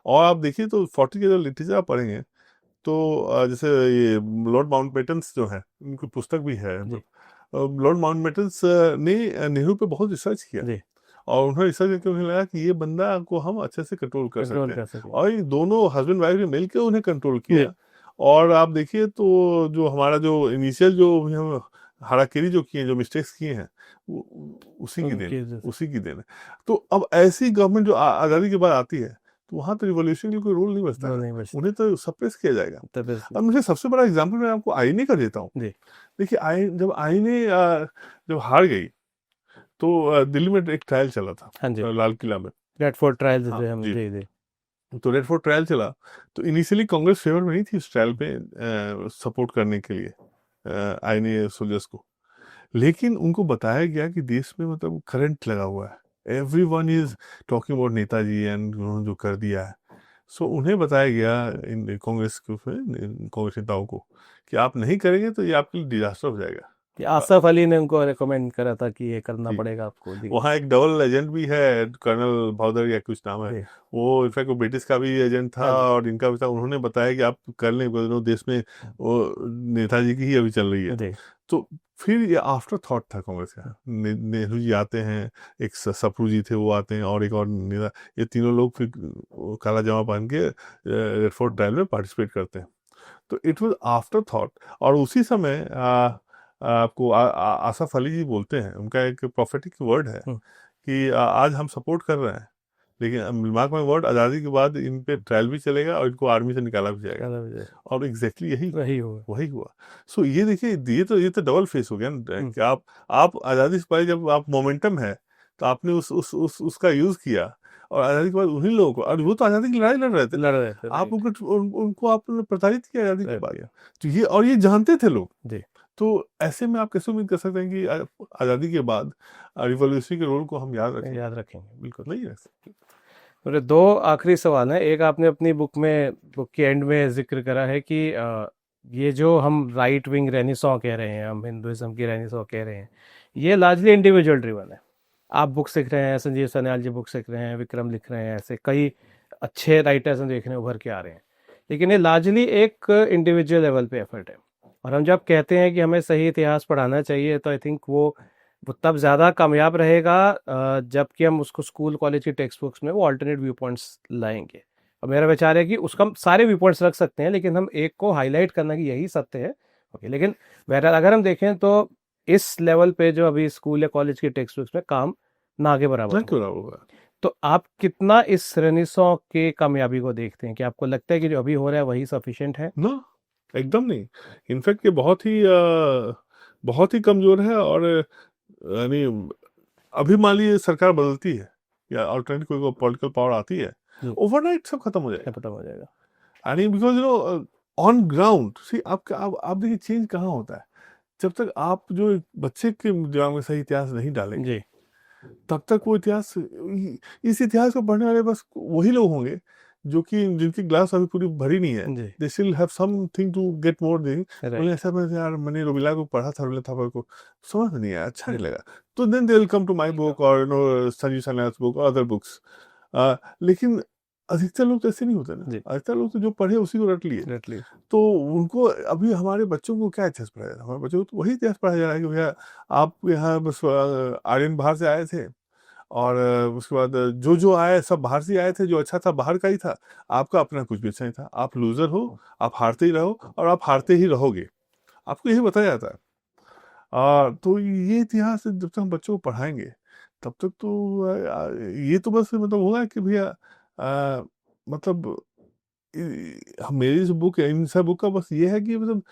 और आप देखिए तो 40 के जो लिटरेचर आप पढ़ेंगे तो जैसे ये लॉर्ड माउंटबेटन जो है उनकी पुस्तक भी है। लॉर्ड माउंटबेटन ने नेहरू पे बहुत रिसर्च किया और उन्होंने रिसर्च करके उन्हें लगा कि ये बंदा को हम अच्छे से कंट्रोल कर सकते हैं। और ये दोनों हस्बैंड वाइफ ने मिलकर उन्हें कंट्रोल किया। और आप देखिए तो जो हमारा जो इनिशियल जो हम हाराकिरी जो किए, जो मिस्टेक्स किए हैं उसी की देन है। तो अब ऐसी गवर्नमेंट जो आज़ादी के बाद आती है तो वहां तो रिवॉल्यूशन के लिए कोई रोल नहीं बचता है, उन्हें तो सप्रेस किया जाएगा। अब मुझे सबसे बड़ा एग्जांपल मैं आपको आईने का देता हूँ। देखिए जब आईने जब हार गई तो दिल्ली में एक ट्रायल चला था लाल किला में, रेड फोर्ट ट्रायल। तो रेड फोर्ट ट्रायल चला तो इनिशियली कांग्रेस फेवर में नहीं थी उस ट्रायल पे सपोर्ट करने के लिए आईने सोल्जर्स को, लेकिन उनको बताया गया कि देश में मतलब करंट लगा हुआ है, everyone is talking about Netaji and उन्होंने जो कर दिया है। सो उन्हें बताया गया इन कांग्रेस नेताओं को कि आप नहीं करेंगे तो ये आपके लिए डिजास्टर हो जाएगा। आसफ अली ने उनको रेकमेंड करा था कि ये करना पड़ेगा आपको। वहाँ एक डबल एजेंट भी है, कर्नल भाउदर या कुछ नाम है, वो इनफैक्ट वो ब्रिटिश का भी एजेंट था और इनका भी था। उन्होंने बताया कि आप कर लें, देश में वो नेताजी की ही अभी चल रही है। तो फिर ये आफ्टर थॉट था कांग्रेस का। नेहरू जी आते हैं, एक सप्रू जी थे वो आते हैं और एक और नेता, ये तीनों लोग फिर काला जामा पहन के रेड फोर्ट ट्रायल में पार्टिसिपेट करते हैं। तो इट वाज आफ्टर थॉट। और उसी समय आपको आसफ अली जी बोलते हैं, उनका एक प्रोफेटिक वर्ड है कि आज हम सपोर्ट कर रहे हैं लेकिन मार्क माय वर्ड आज़ादी के बाद इन पे ट्रायल भी चलेगा और इनको आर्मी से निकाला भी जाएगा। और एग्जैक्टली यही हुआ। सो ये देखिए ये तो डबल फेस हो गया ना कि आप आज़ादी से पहले जब आप मोमेंटम है तो आपने उसका यूज किया और आज़ादी के बाद उन्हीं लोगों को, और वो तो आज़ादी की लड़ाई लड़ रहे थे आप उनको आपने प्रताड़ित किया आज़ादी के बाद। तो ये जानते थे लोग। तो ऐसे में आप कैसे उम्मीद कर सकते हैं कि आज़ादी के बाद रिवॉल्यूशन के रोल को हम याद रखेंगे? बिल्कुल नहीं रख सकते। मेरे दो आखिरी सवाल हैं। एक आपने अपनी बुक के एंड में जिक्र करा है कि ये जो हम राइट विंग रेनेसां कह रहे हैं, हम हिंदुइज्म की रेनेसां कह रहे हैं, ये लार्जली इंडिविजुअल ड्रिवन है। आप बुक लिख रहे हैं, संजीव सान्याल जी बुक लिख रहे हैं, विक्रम लिख रहे हैं, ऐसे कई अच्छे राइटर्स हैं देखने उभर के आ रहे हैं, लेकिन ये लार्जली एक इंडिविजुअल लेवल पे एफर्ट है। और हम जब कहते हैं कि हमें सही इतिहास पढ़ाना चाहिए तो आई थिंक वो तब ज़्यादा कामयाब रहेगा जबकि हम उसको स्कूल कॉलेज की टेक्स्ट बुक्स में वो अल्टरनेट व्यू पॉइंट्स लाएंगे। और मेरा विचार है कि उसका हम सारे व्यू पॉइंट्स रख सकते हैं लेकिन हम एक को हाईलाइट करना कि यही सत्य है ओके, लेकिन बहरहाल अगर हम देखें तो इस लेवल पे जो अभी स्कूल या कॉलेज की टेक्स्ट बुक्स में काम ना के बराबर ना हो, क्यों होगा। तो आप कितना इस रेनेसां के कामयाबी को देखते हैं कि आपको लगता है कि जो अभी हो रहा है वही सफिशिएंट है? ना, एकदम नहीं। इनफैक्ट ये बहुत ही कमजोर है। और यानी अभी मान लीजिए सरकार बदलती है या अल्टरनेट कोई पॉलिटिकल पावर आती है, जी, ओवरनाइट सब खत्म हो जाएगा। पता हो जाएगा। यानी बिकॉज ऑन ग्राउंड सी आप देखिए चेंज कहाँ होता है। जब तक आप जो एक बच्चे के दिमाग में सही इतिहास नहीं डालेंगे, जी, तब तक वो इस इतिहास को पढ़ने वाले बस वही लोग होंगे जो कि जिनकी ग्लास अभी पूरी भरी नहीं है। जी, they still have something to get more thing. Right, बोले ऐसा, मैं यार मैंने रोमिला को पढ़ा था, रोमिला थापर को समझ में नहीं आया, अच्छा नहीं लगा, तो then they will come to my book और संजीव सन्यास बुक और अदर बुक्स। लेकिन अधिकतर लोग तो ऐसे नहीं होते ना। जी, अधिकतर लोग तो जो पढ़े उसी को रट लिए। एग्जैक्टली, तो उनको अभी हमारे बच्चों को क्या इतिहास पढ़ाया जा रहा है? हमारे बच्चों को तो वही इतिहास पढ़ाया जा रहा है कि भैया आप यहाँ बस आर्यन बाहर से आए थे, और उसके बाद जो आए सब बाहर से आए थे, जो अच्छा था बाहर का ही था, आपका अपना कुछ भी अच्छा नहीं था, आप लूजर हो, आप हारते ही रहो और आप हारते ही रहोगे, आपको यही बताया जाता है। तो ये इतिहास जब तक हम बच्चों को पढ़ाएंगे तब तक तो ये तो बस मतलब होगा कि भैया मतलब मेरी जो बुक है, इन सब बुक का बस ये है कि मतलब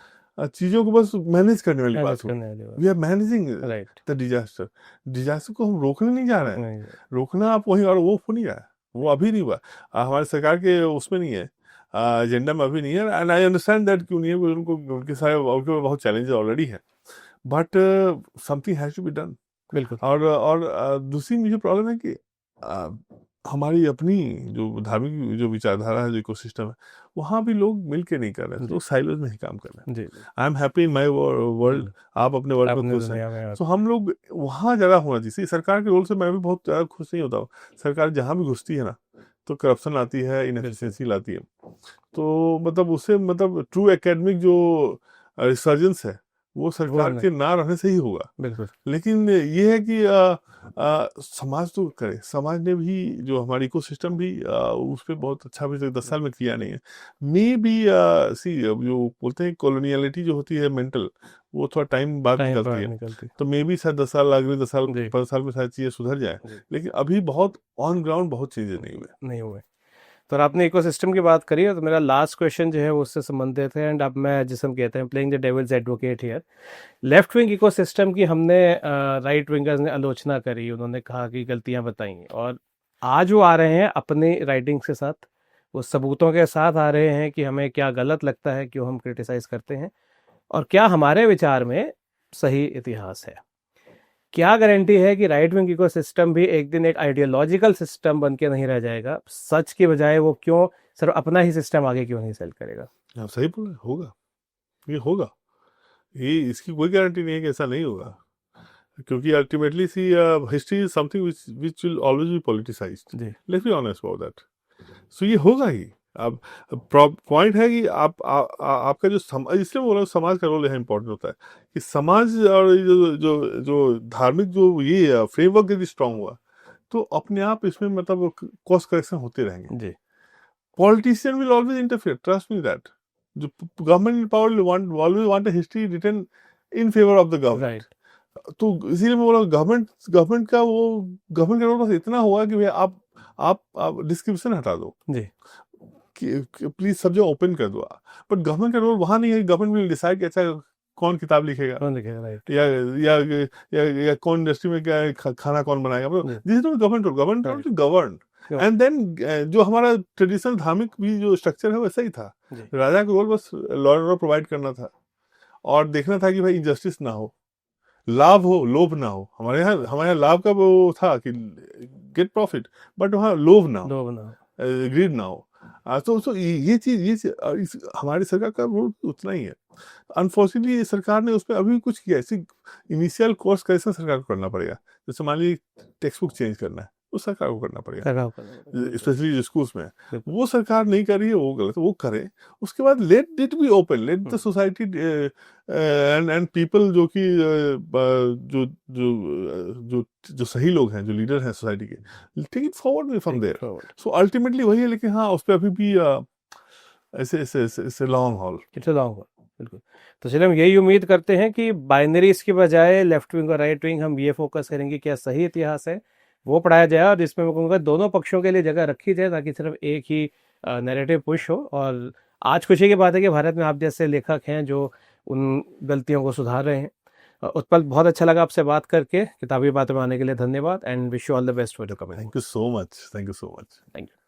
चीजों को बस मैनेज करने वाली मैनेज बात हो। करने वाली बात, we are managing right, the disaster. Disaster को हम रोकने नहीं जा रहे हैं। नहीं, रोकना आप वहीं, और वो हो नहीं रहा है, वो अभी नहीं हुआ। हमारे सरकार के उसमें नहीं है, एजेंडा में अभी नहीं है। एंड आई अंडरस्टैंड दैट क्यों नहीं है, उनको उनके सारे उनके बहुत चैलेंजेस ऑलरेडी है, but something has to be done. बिल्कुल, और दूसरी मुझे प्रॉब्लम है कि अ, हमारी अपनी जो धार्मिक जो विचारधारा है, जो इकोसिस्टम है, वहाँ भी लोग मिल के नहीं कर रहे हैं, जी, लोग साइलोज में ही काम कर रहे हैं। जी, जी, I am happy in my world, आप अपने वर्ल्ड में अपनी खुश हैं, दुनिया में तो हम लोग वहाँ ज़्यादा होना चाहिए। सरकार के रोल से मैं भी बहुत ज़्यादा खुश नहीं होता हूँ। सरकार जहाँ भी घुसती है ना, तो करप्शन आती है, बिल्कुल, इनएफिशिएंसी लाती है। तो मतलब उससे मतलब ट्रू एकेडमिक जो रिसर्जेंस है, वो वो सरकार नहीं, के ना रहने से ही होगा। बिल्कुल, लेकिन ये है कि समाज तो करे, समाज ने भी जो हमारी इकोसिस्टम भी उस पर बहुत अच्छा अभी तक 10 साल में किया नहीं है। मे बी सी जो बोलते हैं कॉलोनियलिटी जो होती है मेंटल, वो थोड़ा टाइम बाद टाइम निकलती बाद है। निकलती, तो मे बी शायद 10 साल, अगले 10 साल जी, 15 साल में शायद चीजें सुधर जाए। जी, लेकिन अभी बहुत ऑन ग्राउंड बहुत चीजें नहीं हुए। नहीं हुए। तो आपने इकोसिस्टम की बात करी है, तो मेरा लास्ट क्वेश्चन जो है वो उससे संबंधित है। एंड अब मैं, जिसे हम कहते हैं playing the devil's advocate here, left wing ecosystem की हमने राइट विंगर्स ने आलोचना करी, उन्होंने कहा कि गलतियां बताई, और आज वो आ रहे हैं अपने राइटिंग्स के साथ, वो सबूतों के साथ आ रहे हैं कि हमें क्या गलत लगता है, क्यों हम क्रिटिसाइज करते हैं, और क्या हमारे विचार में सही इतिहास है। क्या गारंटी है कि राइट विंग इकोसिस्टम भी एक दिन एक आइडियोलॉजिकल सिस्टम बन के नहीं रह जाएगा? सच के बजाय वो क्यों सिर्फ अपना ही सिस्टम आगे क्यों नहीं सेल करेगा? आप सही बोल रहे हैं, होगा, ये होगा। ये इसकी कोई गारंटी नहीं है कि ऐसा नहीं होगा, क्योंकि ultimately see history is something which will always be politicised. जी, let's be honest about that. So ये होगा ही। अब पॉइंट है कि आपका जो समाज, इसलिए बोल रहा हूँ समाज का रोल यहाँ इंपॉर्टेंट होता है कि समाज और ये जो जो जो धार्मिक जो ये फ्रेमवर्क यदि स्ट्रांग हुआ, तो अपने आप इसमें मतलब कॉस्ट करेक्शन होते रहेंगे। जी, politician will always interfere, trust me that. जो government in power always want a history written in favour of the government. Right, तो इसीलिए मैं बोला गवर्नमेंट का रोल बस इतना हुआ कि भैया आप डिस्क्रिप्शन हटा दो, जी, कि प्लीज सब जगह ओपन कर दो। बट गवर्नमेंट का रोल वहां नहीं है। गवर्नमेंट विल डिसाइड कि अच्छा कौन किताब लिखेगा, कौन लिखेगा, राइट, या कौन इंडस्ट्री में क्या है, खाना कौन बनाएगा। जी, this is not government role. Government role right, to govern. क्यों, एंड देन जो हमारा ट्रेडिशनल धार्मिक भी जो स्ट्रक्चर है वैसा ही था। जी, राजा का रोल बस लॉ एंड ऑर्डर प्रोवाइड करना था, और देखना था कि भाई इनजस्टिस ना हो, लाभ हो, लोभ ना हो। हमारे यहाँ लाभ का वो था कि गेट प्रॉफिट, बट वहाँ लोभ ना हो, दो बना, ग्रीड ना हो। तो ये चीज हमारी सरकार का रोल उतना ही है। अनफॉर्चुनेटली सरकार ने उसमें अभी कुछ किया है। इनिशियल कोर्स करेक्शन सरकार को करना पड़ेगा। जैसे मान लीजिए टेक्स्ट बुक चेंज करना है, वो सरकार को करना पड़ेगा, सरकार को करना पड़ेगा, स्पेशली जो स्कूल्स में है। बिल्कुल, वो सरकार नहीं कर रही है, वो गलत है, वो करे। उसके बाद let it be open, let the society and people जो कि जो जो जो जो सही लोग हैं, जो लीडर हैं सोसाइटी के, take it forward from there. Forward, so ultimately वही है। लेकिन हाँ, उस पर अभी भी ऐसे ऐसे ऐसे long haul. It's a long one. बिल्कुल। तो चलिए हम यही उम्मीद करते हैं कि बाइनरीज की बजाय लेफ्ट विंग और राइट विंग हम ये फोकस करेंगे क्या सही इतिहास है वो पढ़ाया जाए, और जिसमें मैं कहूँगा दोनों पक्षों के लिए जगह रखी जाए, ताकि सिर्फ एक ही नैरेटिव पुश हो। और आज खुशी की बात है कि भारत में आप जैसे लेखक हैं जो उन गलतियों को सुधार रहे हैं। उत्पल, बहुत अच्छा लगा आपसे बात करके। किताबी बातों में आने के लिए धन्यवाद, and wish you all the best for your coming. Thank you so much, thank you so much. Thank you.